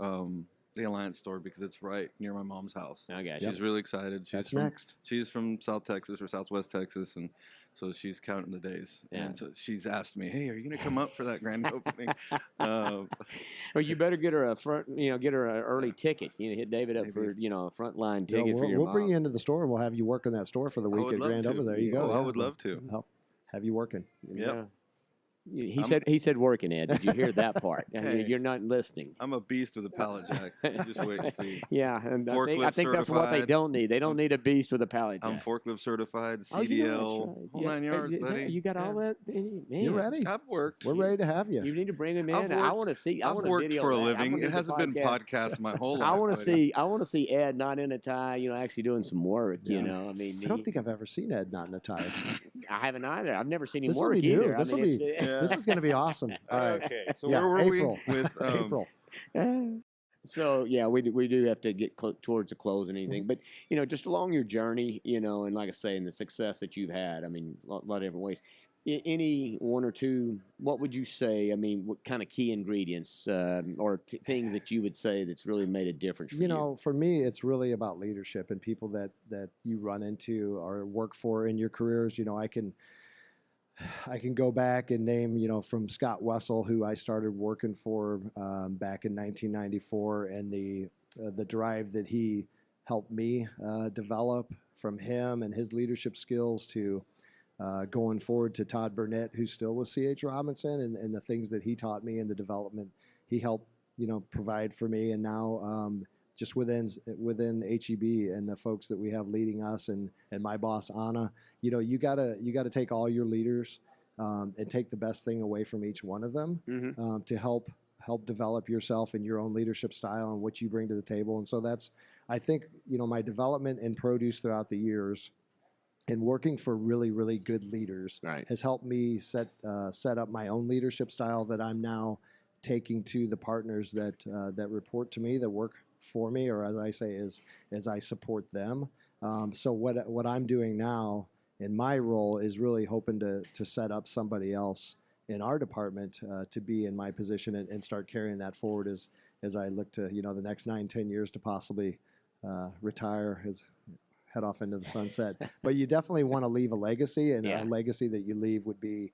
the Alliance store because it's right near my mom's house. I got you. She's really excited. Next. She's from South Texas or Southwest Texas, and so she's counting the days. Yeah. And so she's asked me, "Hey, are you going to come up for that grand opening?" Well, you better get her get her an early ticket. Hit David up for a frontline ticket for your We'll mom. bring you into the store, and we'll have you work in that store for the week at Grand Over. There you go. I would love to. Help have you working. Yeah. He said working, Ed. Did you hear that part? Hey, you're not listening. I'm a beast with a pallet jack. Just wait and see. Yeah, and Forklift I think that's what they certified. don't need. They don't need a beast with a pallet jack. I'm forklift certified, CDL, Oh, you know, that's right. whole 9 yards, buddy. You got all that? Man, You're ready. I've worked. We're ready to have you. You need to bring him in. I've I worked- want to see. I I've want to worked video for a that. I'm living. gonna It do hasn't the been podcast my whole life. I want to buddy. see Ed not in a tie. Actually doing some work. Yeah. I mean, I don't think I've ever seen Ed not in a tie. I haven't either. I've never seen him This will work be new. either. This will be. This is going to be awesome. All right. Okay, so Yeah, where were April. we with April. So yeah, we do have to get towards the close and anything, but just along your journey, and like I say, and the success that you've had, I mean, a lot of different ways. Any one or two, what would you say? I mean, what kind of key ingredients or things that you would say that's really made a difference for you? For me, it's really about leadership and people that you run into or work for in your careers. I can go back and name, from Scott Wessel, who I started working for back in 1994, and the drive that he helped me develop, from him and his leadership skills to going forward to Todd Burnett, who's still with C.H. Robinson, and the things that he taught me and the development he helped, provide for me. And now just within HEB and the folks that we have leading us and my boss, Anna, you gotta take all your leaders and take the best thing away from each one of them to help develop yourself and your own leadership style and what you bring to the table. And so that's, I think, my development in produce throughout the years and working for really, really good leaders has helped me set up my own leadership style that I'm now taking to the partners that report to me, that work for me, or as I say, as I support them. So what I'm doing now in my role is really hoping to set up somebody else in our department to be in my position and start carrying that forward as I look to the next 9-10 years to possibly retire, head off into the sunset. But you definitely want to leave a legacy, and Yeah. a legacy that you leave would be,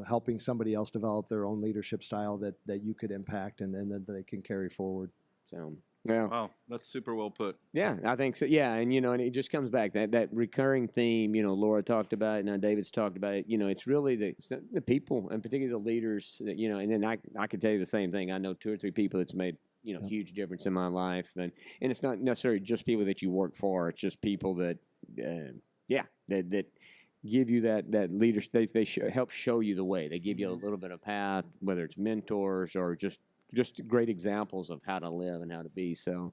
helping somebody else develop their own leadership style that you could impact and that they can carry forward. So, yeah. Wow, that's super well put. Yeah, I think so. Yeah, and and it just comes back that recurring theme. Laura talked about it, now David's talked about it. It's really the people, and particularly the leaders. That, and then I could tell you the same thing. I know 2 or 3 people that's made huge difference in my life, and it's not necessarily just people that you work for. It's just people that that give you that leadership. They help show you the way. They give you a little bit of path, whether it's mentors or just great examples of how to live and how to be. So,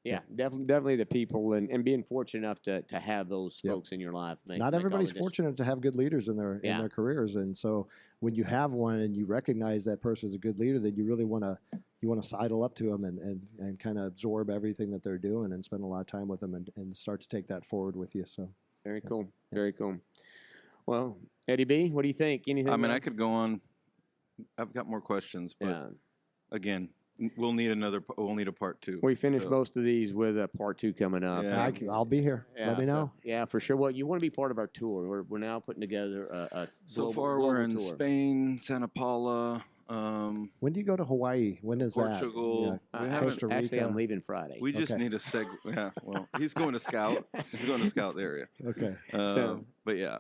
yeah, definitely the people and being fortunate enough to have those folks in your life. Not everybody's fortunate to have good leaders in their careers, and so when you have one and you recognize that person is a good leader, then you really want to sidle up to them and kind of absorb everything that they're doing and spend a lot of time with them and start to take that forward with you. So very cool, very cool. Well, Eddie B, what do you think? Anything? I mean, I could go on. I've got more questions, but again, we'll need a part 2. We finished most of these with a part 2 coming up. Yeah. I'll be here. Let me know. Yeah, for sure. Well, you want to be part of our tour. We're now putting together a global we're in tour. Spain, Santa Paula. When do you go to Hawaii? When is Portugal. that? Costa Rica. Actually, I'm leaving Friday. We just need a Yeah, well, he's going to scout. He's going to scout the area. Okay. But yeah,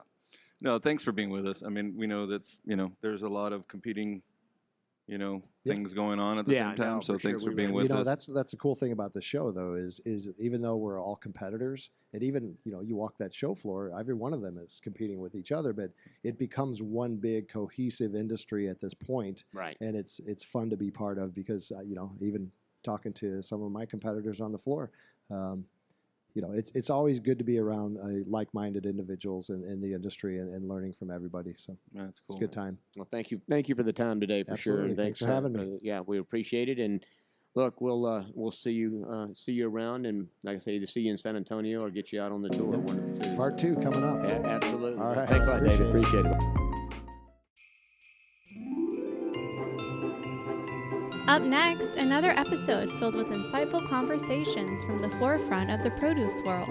no. Thanks for being with us. I mean, we know that's there's a lot of competing, things going on at the same time. So thanks for being with us. That's the cool thing about the show, though, is even though we're all competitors, and even you walk that show floor, every one of them is competing with each other, but it becomes one big cohesive industry at this point, right? And it's fun to be part of because even talking to some of my competitors on the floor. It's always good to be around like-minded individuals in the industry and learning from everybody. So that's cool. It's a good time. Well, thank you for the time today for Absolutely. sure. Thanks for having me. Yeah, we appreciate it. And look, we'll see you around, and like I say, either see you in San Antonio or get you out on the tour. One of the 2. Part 2 coming up. Yeah, absolutely. All right. Thanks a lot, David. Appreciate it. Up next, another episode filled with insightful conversations from the forefront of the produce world.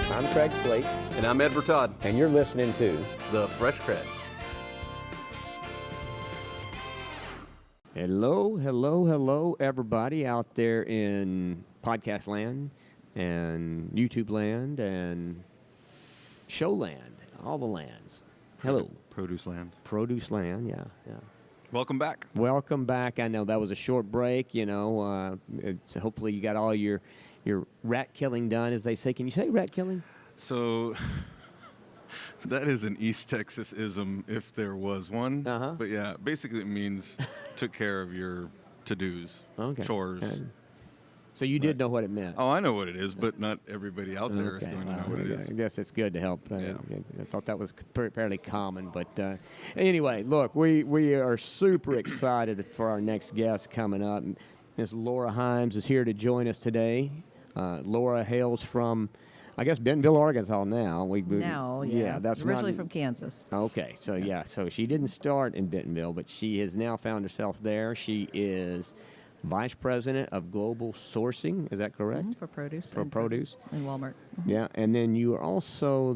I'm Craig Slate. And I'm Edward Todd. And you're listening to The Fresh CrEd. Hello, everybody out there in podcast land and YouTube land and show land, all the lands. Hello. Produce land. Produce land, yeah. Welcome back. Welcome back. I know that was a short break, It's hopefully you got all your rat killing done, as they say. Can you say rat killing? So that is an East Texas-ism if there was one. Uh-huh. But yeah, basically it means took care of your to-dos, chores. So you did know what it meant. Oh, I know what it is, but not everybody out there is going to know what it is. I guess it's good to help. Yeah. I thought that was fairly common. But anyway, look, we are super excited for our next guest coming up. Ms. Laura Himes is here to join us today. Laura hails from, I guess, Bentonville, Arkansas now. That's originally from Kansas. Okay, so she didn't start in Bentonville, but she has now found herself there. She is Vice President of Global Sourcing. Is that correct? For produce. For produce. In Walmart. Yeah, and then you are also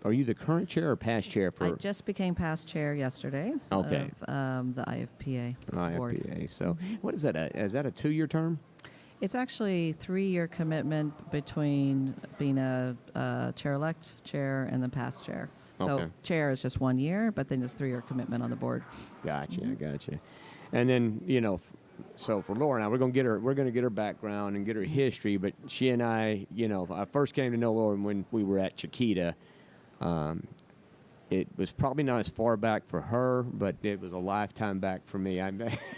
are you the current chair or past chair for? I just became past chair yesterday. Okay. Of the IFPA board. IFPA. So what is that? Is that a 2-year term? It's actually a 3-year commitment between being a chair-elect chair and the past chair. So chair is just 1 year, but then it's 3-year commitment on the board. Gotcha. And then so for Laura now, we're going to get her background and get her history. But she and I first came to know Laura when we were at Chiquita. It was probably not as far back for her, but it was a lifetime back for me.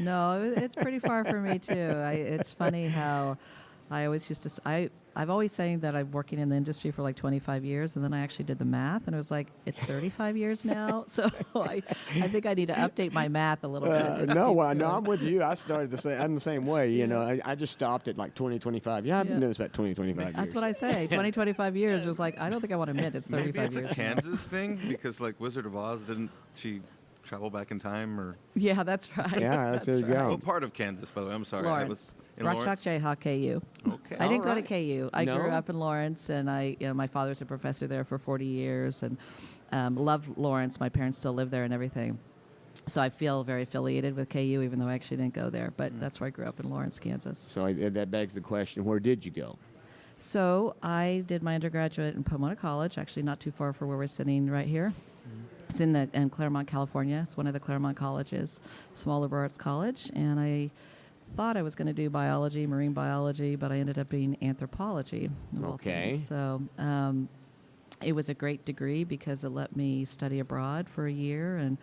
No, it's pretty far for me too. It's funny how I always used to. I've always saying that I'm working in the industry for like 25 years, and then I actually did the math, and it was like, it's 35 years now. So I think I need to update my math a little bit. No, I'm with you. I started I'm the same way. You know, I just stopped at like 20, 25. Yeah, I've been doing this about 20, 25 years. That's what I say. 20, 25 years. It was like, I don't think I want to admit it's 35 Maybe it's years. a Kansas thing, because like Wizard of Oz, didn't she travel back in time? Or Yeah, that's right. Yeah, that's there you go. what part of Kansas, by the way? I'm sorry. Lawrence. In Rock Lawrence? Chalk Jayhawk, KU. Okay. I didn't go to right. KU. I grew No? up in Lawrence, and my father's a professor there for 40 years, and loved Lawrence. My parents still live there and everything. So I feel very affiliated with KU, even though I actually didn't go there. But that's where I grew up in Lawrence, Kansas. So that begs the question: where did you go? So I did my undergraduate in Pomona College, actually not too far from where we're sitting right here. It's in Claremont, California. It's one of the Claremont colleges, small liberal arts college. And I thought I was going to do biology, marine biology, but I ended up being anthropology. of all Okay. things. So it was a great degree because it let me study abroad for a year, and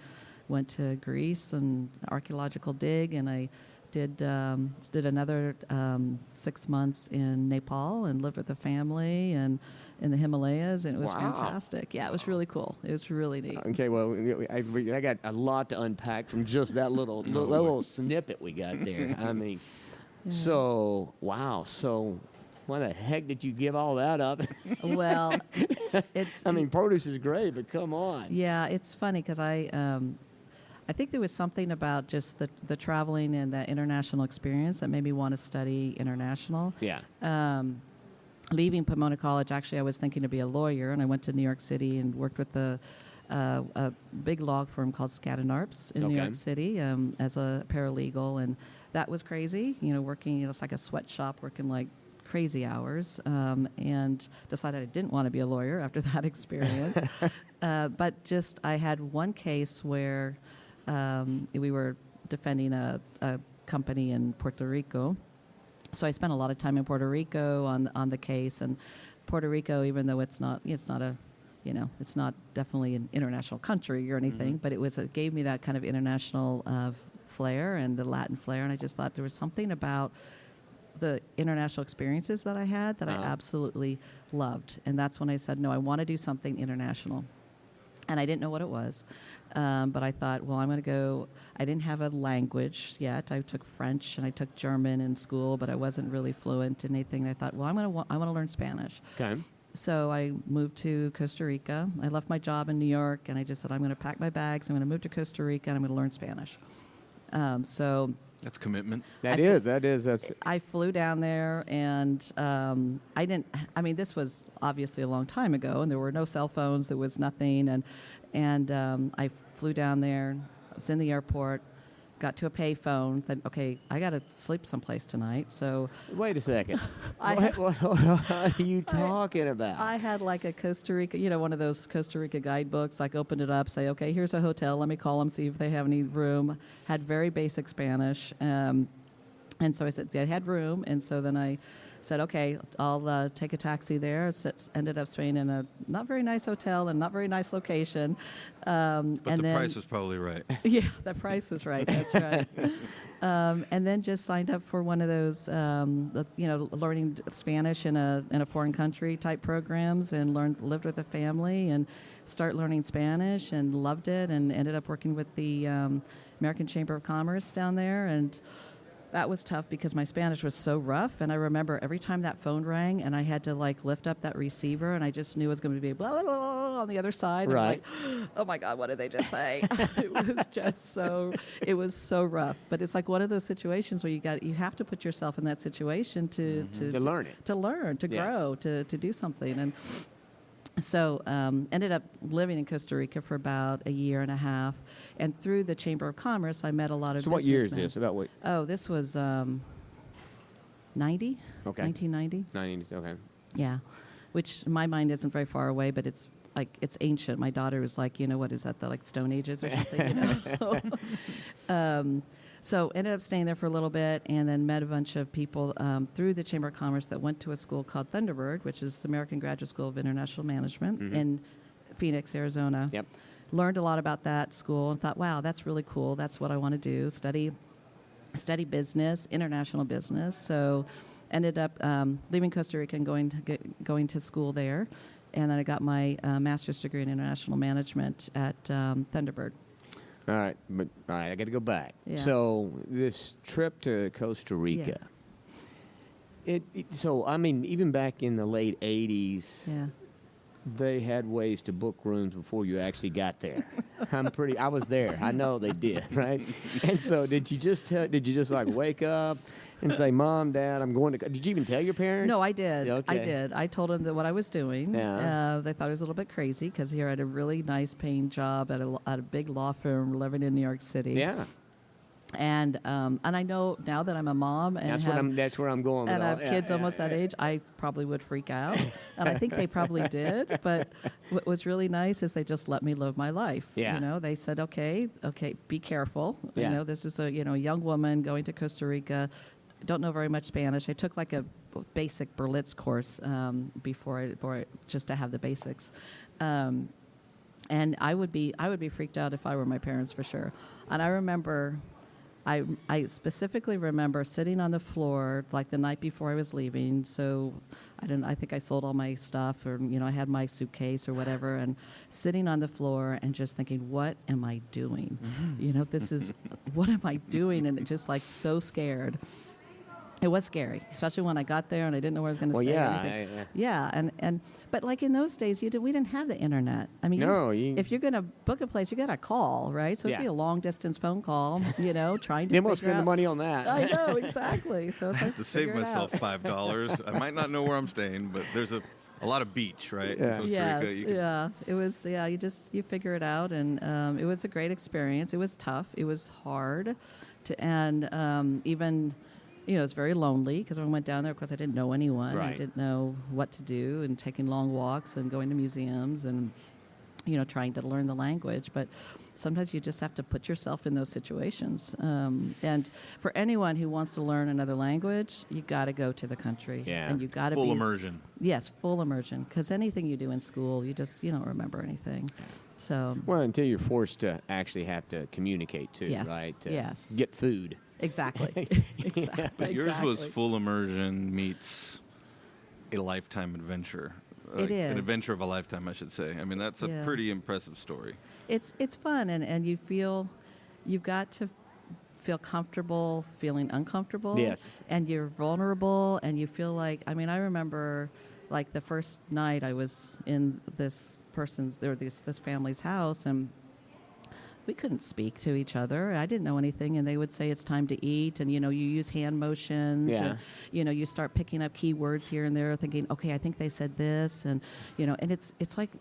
went to Greece and archaeological dig, and I did another 6 months in Nepal and lived with a family and in the Himalayas, and it was Wow. fantastic. Yeah, it was really cool. It was really neat. Okay, well, I got a lot to unpack from just that little snippet we got there. I mean, so wow. So, why the heck did you give all that up? Well, it's. I mean, produce is great, but come on. Yeah, it's funny because I think there was something about just the traveling and that international experience that made me want to study international. Yeah. Leaving Pomona College, actually, I was thinking to be a lawyer, and I went to New York City and worked with a big law firm called Skadden Arps in New Okay. York City as a paralegal, and that was crazy. Working, it's like a sweatshop, working like crazy hours, and decided I didn't want to be a lawyer after that experience. But just I had one case where we were defending a company in Puerto Rico. So I spent a lot of time in Puerto Rico on the case, and Puerto Rico, even though it's not definitely an international country or anything, but it gave me that kind of international flair and the Latin flair, and I just thought there was something about the international experiences that I had that I absolutely loved, and that's when I said, no, I want to do something international. And I didn't know what it was, but I thought, well, I'm going to go. I didn't have a language yet. I took French and I took German in school, but I wasn't really fluent in anything. And I thought, well, I want to learn Spanish. Okay. So I moved to Costa Rica. I left my job in New York, and I just said, I'm going to pack my bags. I'm going to move to Costa Rica, and I'm going to learn Spanish. So That's commitment. That's I flew down there, and this was obviously a long time ago, and there were no cell phones, there was nothing, and I flew down there, I was in the airport, got to a pay phone, thought, okay, I got to sleep someplace tonight, so... Wait a second. What are you talking about? I had like a Costa Rica, one of those Costa Rica guidebooks, like opened it up, say, okay, here's a hotel, let me call them, see if they have any room. Had very basic Spanish. And so I said, they had room, and so then I said, okay, I'll take a taxi there. Ended up staying in a not very nice hotel and not very nice location. But the price was probably right. Yeah, the price was right. That's right. And then just signed up for one of those, learning Spanish in a foreign country type programs, and lived with a family and start learning Spanish, and loved it, and ended up working with the American Chamber of Commerce down there, and that was tough because my Spanish was so rough, and I remember every time that phone rang and I had to like lift up that receiver, and I just knew it was going to be blah, blah, blah, on the other side. Right. I'm like, oh my God, what did they just say? It was so rough. But it's like one of those situations where you have to put yourself in that situation to learn it. To learn, to Yeah. grow, to do something. And so ended up living in Costa Rica for about a year and a half. And through the Chamber of Commerce, I met a lot of So what year is businessmen. this? About what? Oh, this was 90, Okay. 1990. 90s, okay. Yeah, which in my mind isn't very far away, but it's ancient. My daughter was like, what is that, the like Stone Ages or something? So ended up staying there for a little bit, and then met a bunch of people through the Chamber of Commerce that went to a school called Thunderbird, which is the American Graduate School of International Management in Phoenix, Arizona. Yep. Learned a lot about that school and thought, wow, that's really cool. That's what I want to do, study business, international business. So ended up leaving Costa Rica and going to school there. And then I got my master's degree in international management at Thunderbird. All right, I got to go back. Yeah. So this trip to Costa Rica. So I mean, even back in the late '80s, they had ways to book rooms before you actually got there. I was there. I know they did, right? And so did you just like wake up and say, "Mom, Dad, I'm going to"? Did you even tell your parents? No, I did. Okay. I did. I told them that what I was doing. Yeah. They thought it was a little bit crazy because here I had a really nice paying job at a big law firm living in New York City. Yeah. And I know now that I'm a mom and that's where I'm going. And with I have all- kids almost that age, I probably would freak out. And I think they probably did. But what was really nice is they just let me live my life. Yeah. You know, they said, okay, be careful. Yeah. You know, this is a young woman going to Costa Rica. Don't know very much Spanish. I took like a basic Berlitz course before just to have the basics. And I would be freaked out if I were my parents for sure. And I remember, I specifically remember sitting on the floor like the night before I was leaving. So I think I sold all my stuff, or I had my suitcase or whatever, and sitting on the floor and just thinking, what am I doing? This is what am I doing? And just like so scared. It was scary, especially when I got there and I didn't know where I was going to stay. But like in those days, we didn't have the internet. I mean, if you're going to book a place, you got to call, right? So it's be a long distance phone call, trying to. They won't spend the money on that. I know exactly. So it's like to save myself $5. I might not know where I'm staying, but there's a lot of beach, right? Yeah. In Costa Rica. It was. You figure it out, and it was a great experience. It was tough. It was hard, even. It's very lonely because when I went down there, of course, I didn't know anyone. Right. I didn't know what to do, and taking long walks and going to museums and, trying to learn the language. But sometimes you just have to put yourself in those situations. And for anyone who wants to learn another language, you got to go to the country. Yeah. And you got to Full immersion. Yes, full immersion. Because anything you do in school, you don't remember anything. So. Well, until you're forced to actually have to communicate too, Yes. right? Yes. Get food. Exactly. But yours was full immersion meets a lifetime adventure. It is. An adventure of a lifetime, I should say. I mean, that's a pretty impressive story. It's fun, and you've got to feel comfortable feeling uncomfortable. Yes. And you're vulnerable, and you feel like, I remember like the first night I was in this family's house, and we couldn't speak to each other. I didn't know anything, and they would say it's time to eat, and you use hand motions, and you start picking up keywords here and there, thinking, okay, I think they said this, and and it's like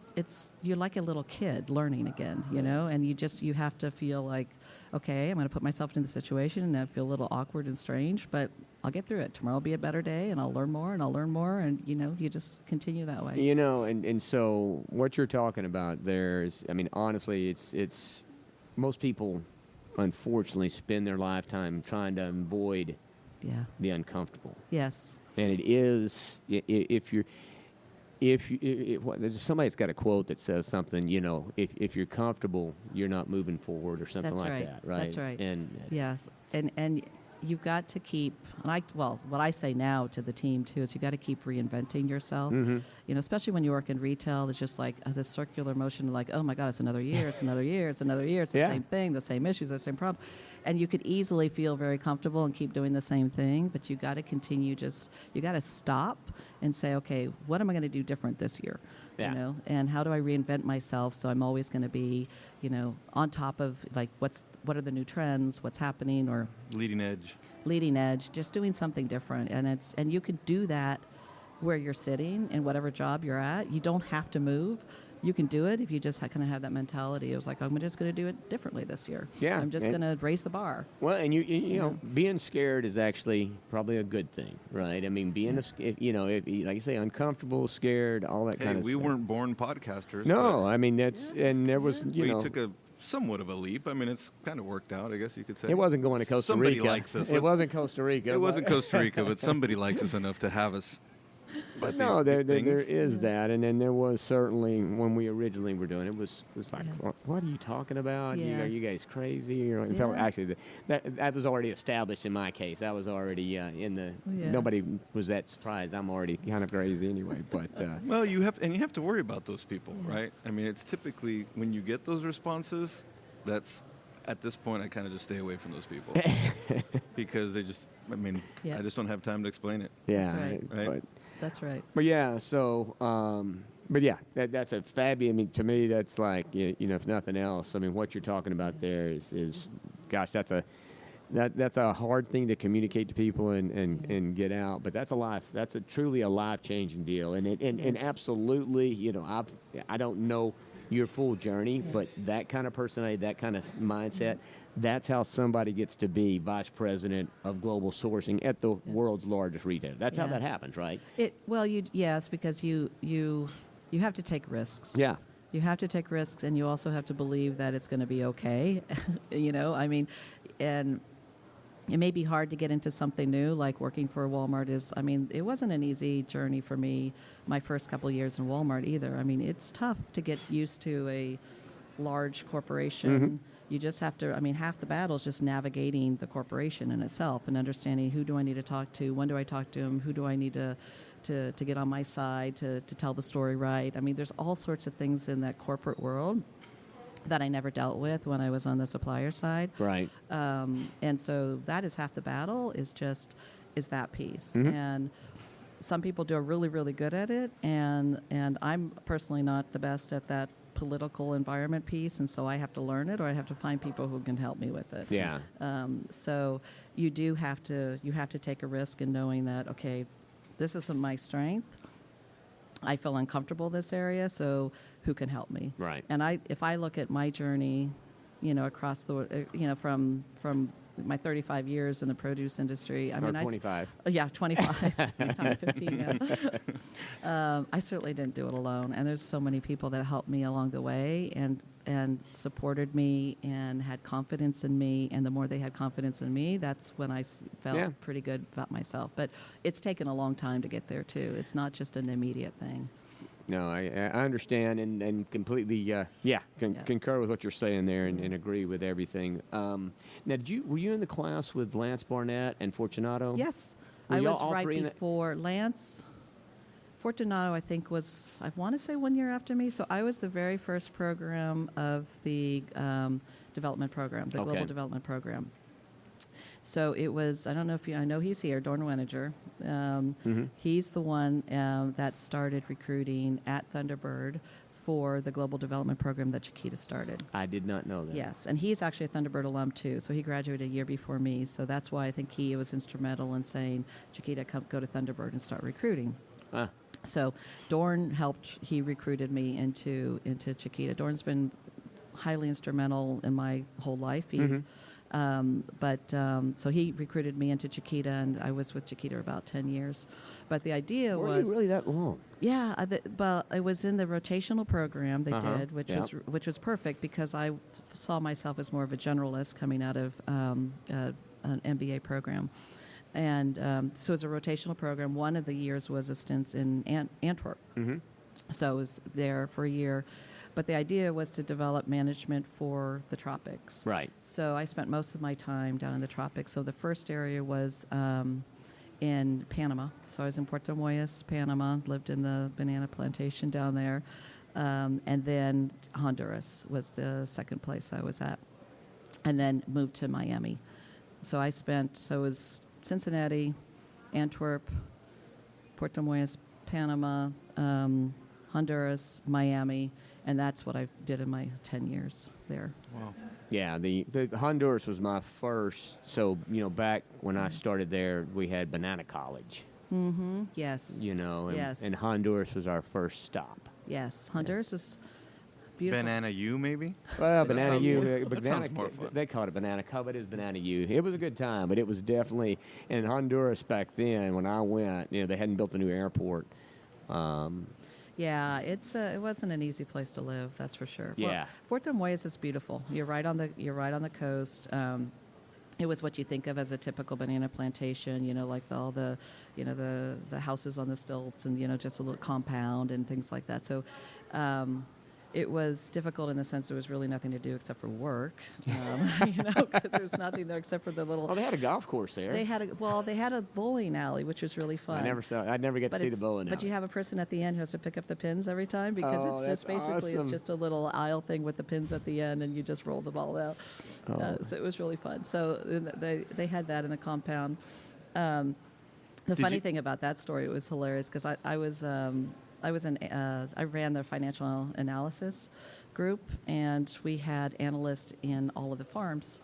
you're like a little kid learning again, and you have to feel like, okay, I'm going to put myself into the situation, and I feel a little awkward and strange, but I'll get through it. Tomorrow will be a better day, and I'll learn more, and you just continue that way. And so what you're talking about there is, honestly, it's most people, unfortunately, spend their lifetime trying to avoid the uncomfortable. Yes. And it is, if somebody's got a quote that says something, if you're comfortable, you're not moving forward or something that, right? That's right. And yes, and you've got to keep. What I say now to the team too is you got to keep reinventing yourself. Mm-hmm. Especially when you work in retail, it's just like this circular motion. Like, oh my God, it's another year. It's another year. It's another year. It's the same thing, the same issues, the same problem, and you could easily feel very comfortable and keep doing the same thing. But you got to continue. You got to stop and say, okay, what am I going to do different this year? Yeah. And how do I reinvent myself so I'm always going to be, on top of like what are the new trends, what's happening, or Leading edge, just doing something different. And you could do that where you're sitting in whatever job you're at. You don't have to move. You can do it if you just kind of have that mentality. It was like, I'm just going to do it differently this year. Yeah. I'm just going to raise the bar. Well, and you know, being scared is actually probably a good thing, right? Being like you say, uncomfortable, scared, all that kind of stuff. We weren't born podcasters. No, that's and there was we took a somewhat of a leap. It's kind of worked out, I guess you could say. It wasn't going to Costa Somebody Rica. likes us. It wasn't Costa Rica. It wasn't Costa Rica, but somebody likes us enough to have us But these no, there things. is that, and then there was certainly when we originally were doing it was like, what are you talking about? Yeah. Are you guys crazy? You know, in fact, Yeah. actually, that was already established in my case. I was already in the. Yeah. Nobody was that surprised. I'm already kind of crazy anyway. But Well, you have to worry about those people, right? I mean, it's typically when you get those responses, that's at this point I kind of just stay away from those people because they just. I mean, Yeah. I just don't have time to explain it. yeah, right. Right. That's right. But yeah, so but yeah, that's a fabulous. I mean, to me, that's like you know, if nothing else, I mean, what you're talking about there is gosh, that's a hard thing to communicate to people and get out. But that's a truly a life changing deal, and absolutely, you know, I don't know your full journey, but that kind of personality, that kind of mindset. That's how somebody gets to be vice president of global sourcing at the world's largest retailer. That's how that happens, right? Yes, because you have to take risks. Yeah. You have to take risks, and you also have to believe that it's going to be okay. You know, I mean, and it may be hard to get into something new, like working for Walmart is. I mean, it wasn't an easy journey for me my first couple of years in Walmart either. I mean, it's tough to get used to a large corporation. Mm-hmm. You just have to, I mean, half the battle is just navigating the corporation in itself and understanding who do I need to talk to, when do I talk to them, who do I need to get on my side to tell the story right. I mean, there's all sorts of things in that corporate world that I never dealt with when I was on the supplier side. Right. And so that is half the battle is that piece. Mm-hmm. And some people do really, really good at it. And I'm personally not the best at that political environment piece, and so I have to learn it, or I have to find people who can help me with it. Yeah. So you do have to take a risk in knowing that, okay, this isn't my strength. I feel uncomfortable in this area, so who can help me? Right. And if I look at my journey, you know, across the, you know, from my 35 years in the produce industry. I or mean, 25. 25. 15, yeah. I certainly didn't do it alone, and there's so many people that helped me along the way and supported me and had confidence in me. And the more they had confidence in me, that's when I felt pretty good about myself. But it's taken a long time to get there too. It's not just an immediate thing. No, I understand and completely concur with what you're saying there and agree with everything. Now, were you in the class with Lance Barnett and Fortunato? Yes, Were I y'all was all right three in before Lance. Fortunato, I think, was, I want to say 1 year after me. So I was the very first program of the development program, the Global Development Program. So it was, I don't know if I know he's here, Dorn Weninger. He's the one that started recruiting at Thunderbird for the Global Development Program that Chiquita started. I did not know that. Yes, and he's actually a Thunderbird alum too. So he graduated a year before me. So that's why I think he was instrumental in saying, Chiquita, go to Thunderbird and start recruiting. So Dorn helped, he recruited me into Chiquita. Dorn's been highly instrumental in my whole life. So he recruited me into Chiquita, and I was with Chiquita about 10 years. But the idea Were was... you really that long? Yeah, but it was in the rotational program they did, which was perfect because I saw myself as more of a generalist coming out of an MBA program. And so it was a rotational program. One of the years was a stint in Antwerp. So I was there for a year. But the idea was to develop management for the tropics. Right. So I spent most of my time down in the tropics. So the first area was in Panama. So I was in Puerto Moyes, Panama, lived in the banana plantation down there. And then Honduras was the second place I was at. And then moved to Miami. So it was Cincinnati, Antwerp, Puerto Moyes, Panama, Honduras, Miami, and that's what I did in my 10 years there. Wow. Yeah, the Honduras was my first. So, back when I started there, we had Banana College. Yes. And Honduras was our first stop. Yes, Honduras was beautiful. Banana U, maybe? Well, Banana U. That sounds more fun. They called it Banana Cup. It is Banana U. It was a good time, but it was definitely in Honduras back then. When I went, they hadn't built a new airport. Yeah, it wasn't an easy place to live, that's for sure. Yeah. Well, Puerto Moyes is beautiful. You're right on the coast. it was what you think of as a typical banana plantation, like all the, the houses on the stilts and, just a little compound and things like that. So it was difficult in the sense there was really nothing to do except for work, because there was nothing there except for the little. Oh, they had a golf course there. They had a bowling alley, which was really fun. I'd never get to see the bowling alley. But you have a person at the end who has to pick up the pins every time because it's just basically awesome. it's just a little aisle thing with the pins at the end, and you just roll the ball out. So it was really fun. So they had that in the compound. The funny thing about that story, it was hilarious because I ran the financial analysis group, and we had analysts in all of the farms.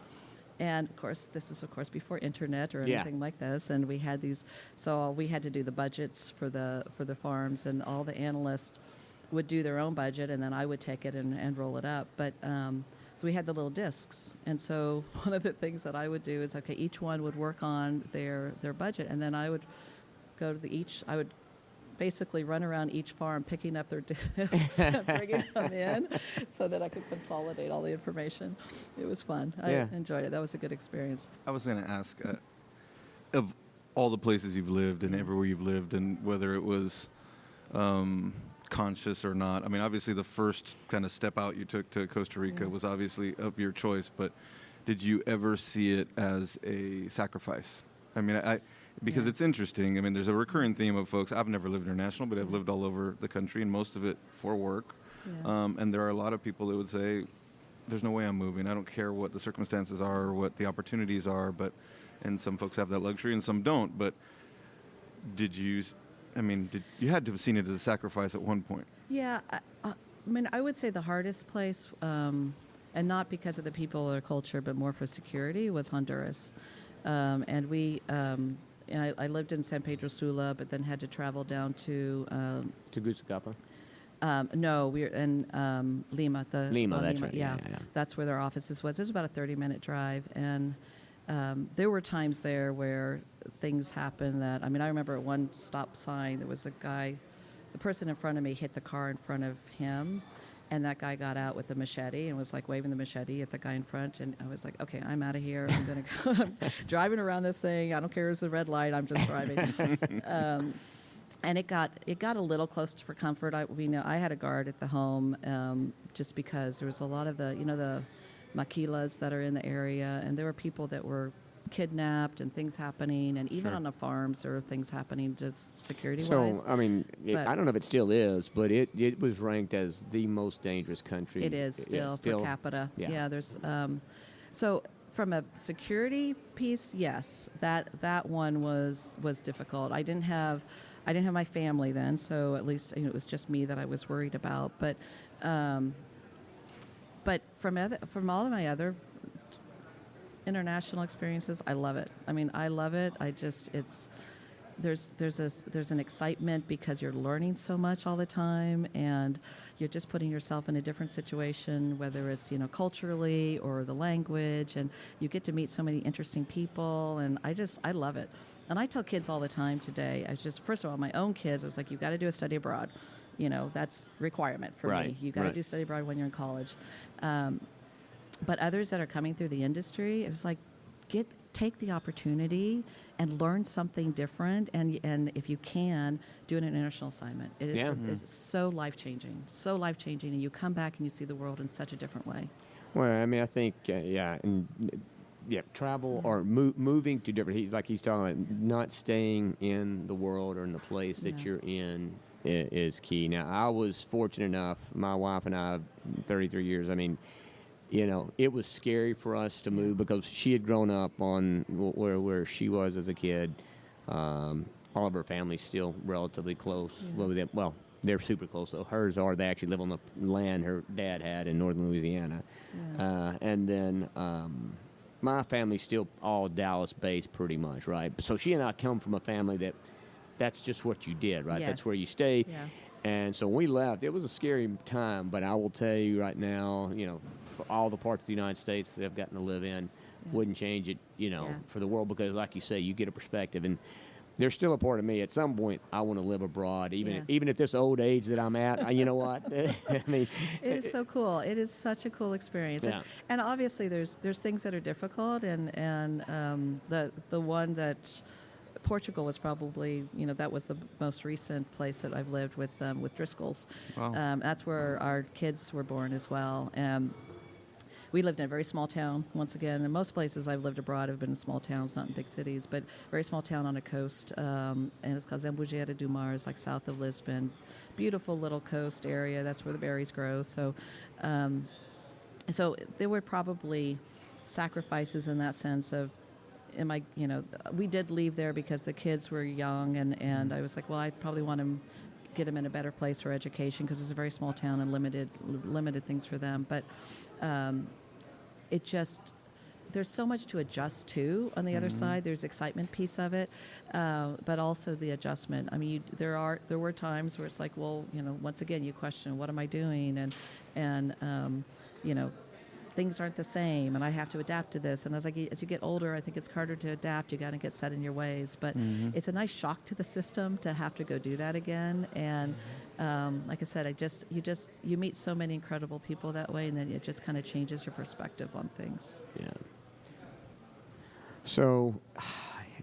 And of course, this is before internet or anything like this. And we had so we had to do the budgets for the farms, and all the analysts would do their own budget, and then I would take it and roll it up. But so we had the little discs, and so one of the things that I would do is, okay, each one would work on their budget, and then I would go to I would basically run around each farm picking up their discs and bringing them in so that I could consolidate all the information. It was fun. I enjoyed it. That was a good experience. I was going to ask, of all the places you've lived and everywhere you've lived, and whether it was conscious or not, I mean, obviously the first kind of step out you took to Costa Rica was obviously of your choice, but did you ever see it as a sacrifice? I mean, because it's interesting. I mean, there's a recurring theme of folks. I've never lived international, but I've lived all over the country, and most of it for work. Yeah. And there are a lot of people that would say, there's no way I'm moving. I don't care what the circumstances are or what the opportunities are. And some folks have that luxury and some don't. But you had to have seen it as a sacrifice at one point. Yeah. I mean, I would say the hardest place, and not because of the people or culture, but more for security, was Honduras. And we... And I lived in San Pedro Sula, but then had to travel down to Tegucigalpa? No, we were in Lima. Lima, that's right. Yeah, that's where their offices was. It was about a 30-minute drive, and there were times there where things happened that, I mean, I remember at one stop sign, there was the person in front of me hit the car in front of him, and that guy got out with a machete and was like waving the machete at the guy in front. And I was like, okay, I'm out of here. I'm going to go. I'm driving around this thing. I don't care if it's a red light. I'm just driving. And it got a little close for comfort. I had a guard at the home just because there was a lot of the maquilas that are in the area. And there were people that were kidnapped and things happening, and even on the farms there are things happening just security-wise. So, I mean, I don't know if it still is, but it was ranked as the most dangerous country. It is still per capita. Yeah, there's so from a security piece, yes, that one was difficult. I didn't have my family then, so at least it was just me that I was worried about. But from all of my other international experiences, I love it. I mean, I love it. There's an excitement because you're learning so much all the time, and you're just putting yourself in a different situation, whether it's culturally or the language, and you get to meet so many interesting people, and I love it. And I tell kids all the time today, first of all, my own kids, I was like, you've got to do a study abroad. That's requirement for me. You've got to do study abroad when you're in college. But others that are coming through the industry, it was like, take the opportunity and learn something different, and if you can, do an international assignment. It is it's so life-changing, and you come back and you see the world in such a different way. Well, I mean, I think, travel or moving to different, like he's talking about, not staying in the world or in the place that you're in is key. Now, I was fortunate enough, my wife and I, 33 years, I mean, it was scary for us to move because she had grown up on where she was as a kid. All of her family's still relatively close. Yeah. Well, they're super close. So hers are. They actually live on the land her dad had in northern Louisiana. Yeah. And then my family's still all Dallas-based pretty much, right? So she and I come from a family that's just what you did, right? Yes. That's where you stay. Yeah. And so when we left, it was a scary time, but I will tell you right now, for all the parts of the United States that I've gotten to live in, wouldn't change it, for the world, because like you say, you get a perspective. And there's still a part of me. At some point, I want to live abroad, Yeah. even at this old age that I'm at. You know what? I mean, It is so cool. It is such a cool experience. Yeah. And obviously, there's things that are difficult, and the one that Portugal was probably, that was the most recent place that I've lived with Driscolls. Wow. That's where our kids were born as well. We lived in a very small town, once again. In most places I've lived abroad have been in small towns, not in big cities, but very small town on a coast. And it's called Zambujeira do Mar, it's like south of Lisbon. Beautiful little coast area. That's where the berries grow. So there were probably sacrifices in that sense of, we did leave there because the kids were young, and I was like, well, I probably want to get them in a better place for education because it's a very small town and limited things for them. But there's so much to adjust to on the other side. There's excitement piece of it, but also the adjustment. I mean, there were times where it's like, well, once again, you question, what am I doing? And things aren't the same, and I have to adapt to this. And as you get older, I think it's harder to adapt. You got to get set in your ways. But it's a nice shock to the system to have to go do that again. And like I said, you meet so many incredible people that way, and then it just kind of changes your perspective on things. yeah. So,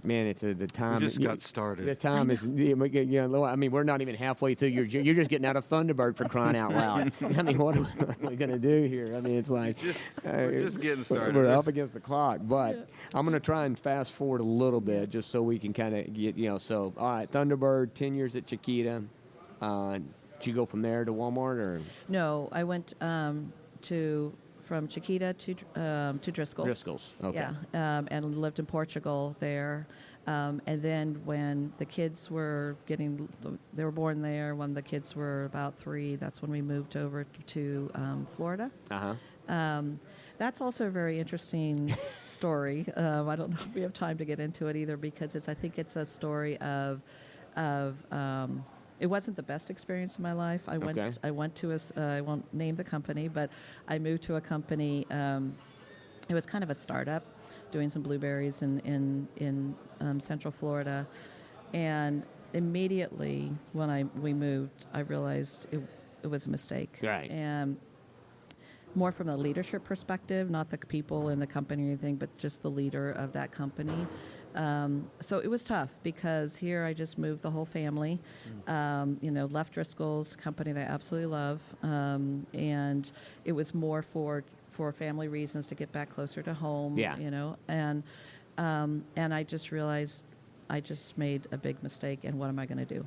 man, it's the time. We just got started. The time is, I mean, we're not even halfway through you're just getting out of Thunderbird for crying out loud. I mean, what are we going to do here? I mean, it's like, We're just getting started. We're up against the clock, but I'm going to try and fast forward a little bit just so we can kind of get, so, all right, Thunderbird, 10 years at Chiquita. Did you go from there to Walmart or? No, I went from Chiquita to Driscolls. Driscolls, okay. Yeah, and lived in Portugal there. And then when the kids were they were born there when the kids were about 3. That's when we moved over to Florida. Uh-huh. That's also a very interesting story. I don't know if we have time to get into it either because I think it's a story of it wasn't the best experience in my life. I went to I won't name the company, but I moved to a company. It was kind of a startup, doing some blueberries in Central Florida, and immediately when we moved, I realized it was a mistake. Right. And more from the leadership perspective, not the people in the company or anything, but just the leader of that company. So it was tough because here I just moved the whole family, left Driscoll's, company that I absolutely love, and it was more for family reasons to get back closer to home, and I just realized I just made a big mistake, and what am I going to do?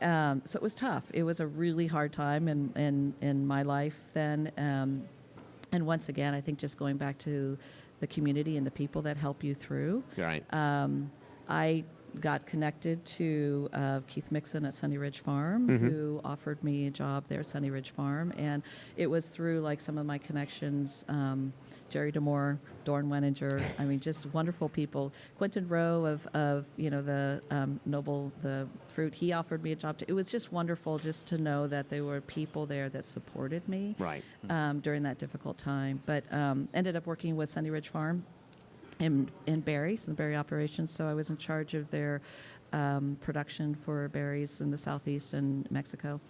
So it was tough. It was a really hard time in my life then, and once again, I think just going back to the community and the people that help you through. Right. I got connected to Keith Mixon at Sunny Ridge Farm, who offered me a job there at Sunny Ridge Farm, and it was through like some of my connections, Jerry DeMore, Dorn Wenninger, I mean, just wonderful people. Quentin Rowe of the Noble, the fruit, he offered me a job too. It was just wonderful just to know that there were people there that supported me Right. During that difficult time. But ended up working with Sunny Ridge Farm in berries, in the berry operations. So I was in charge of their production for berries in the southeast and Mexico,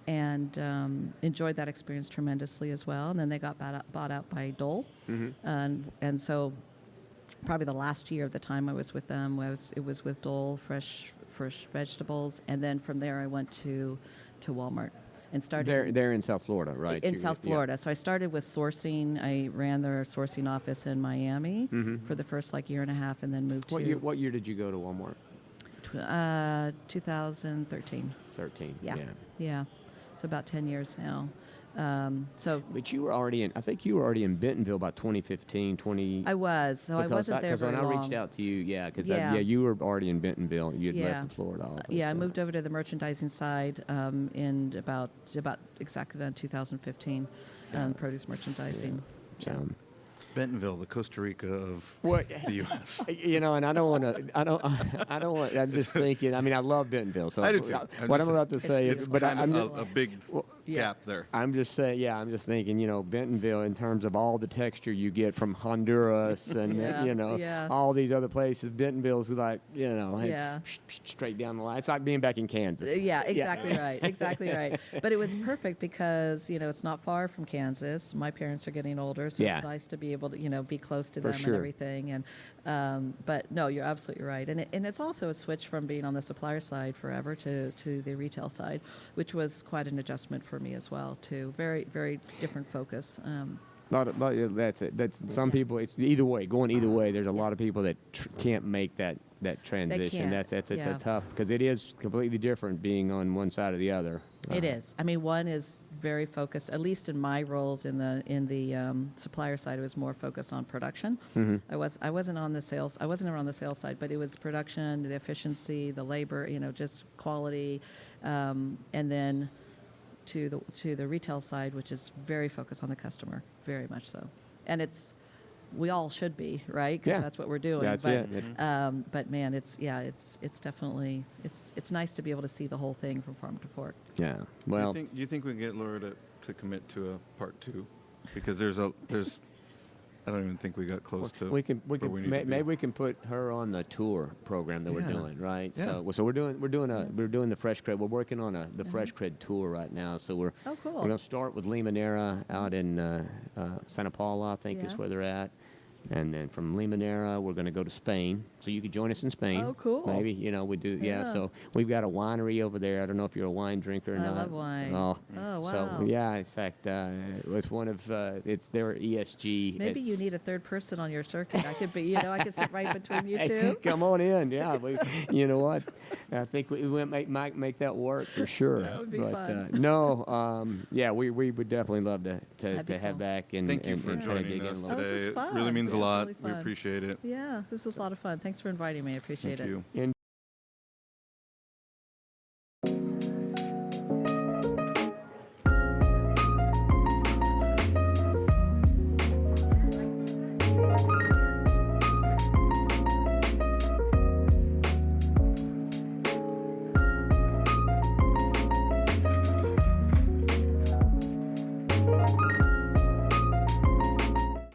and enjoyed that experience tremendously as well. And then they got bought out by Dole, and so probably the last year of the time I was with them it was with Dole fresh vegetables, and then from there I went to Walmart. And started They're in South Florida, right? in South Florida. So I started with sourcing. I ran their sourcing office in Miami for the first year and a half, and then moved to. What year did you go to Walmart? 2013. 13. Yeah. It's about 10 years now. But you were already in. I think you were already in Bentonville by 2015, 20. I was. So I wasn't there very long. Because when I reached out to you, you were already in Bentonville. You had left the Florida office. I moved over to the merchandising side in about exactly then 2015, produce merchandising. Yeah. Bentonville, the Costa Rica of the U.S. And I don't want to. I don't want. I'm just thinking. I mean, I love Bentonville. So I do too. what I'm about to say is, but I'm a big gap there. I'm just saying, I'm just thinking, Bentonville in terms of all the texture you get from Honduras and, all these other places. Bentonville's like, it's straight down the line. It's like being back in Kansas. Yeah, exactly right. Exactly right. But it was perfect because, it's not far from Kansas. My parents are getting older, so it's nice to be able to, be close to them and everything. And but no, you're absolutely right. And it's also a switch from being on the supplier side forever to the retail side, which was quite an adjustment for me as well, too. Very, very different focus. That's it. That's some people. It's either way. Going either way. There's a lot of people that can't make that transition. That's a tough, because it is completely different being on one side or the other. It is. I mean, one is very focused. At least in my roles in the supplier side, it was more focused on production. Mm-hmm. I wasn't on the sales. I wasn't around the sales side, but it was production, the efficiency, the labor. Just quality, and then to the retail side, which is very focused on the customer, very much so. And we all should be, right? Because that's what we're doing. That's it. But man, it's definitely it's nice to be able to see the whole thing from farm to fork. Yeah. Well, do you think we can get Laura to commit to a part 2? Because there's I don't even think we got close to. Maybe we can put her on the tour program that we're doing, right? Yeah. So we're doing the Fresh CrEd. We're working on the Fresh CrEd tour right now. So we're cool. We're gonna start with Limonera out in Santa Paula, I think is where they're at. And then from Limonera, we're going to go to Spain. So you could join us in Spain. Oh, cool. Maybe, we do. Yeah. So we've got a winery over there. I don't know if you're a wine drinker or not. I love wine. Oh, wow. So, in fact, it's one of, it's their ESG. Maybe you need a third person on your circuit. I could be, I could sit right between you two. Come on in. Yeah. You know what? I think we might make that work for sure. That would be fun. We would definitely love to have back and thank you for and joining dig us in a today. little. This was fun. It really means This a was lot. really We fun. appreciate it. Yeah, this was a lot of fun. Thanks for inviting me. I appreciate Thank it. you.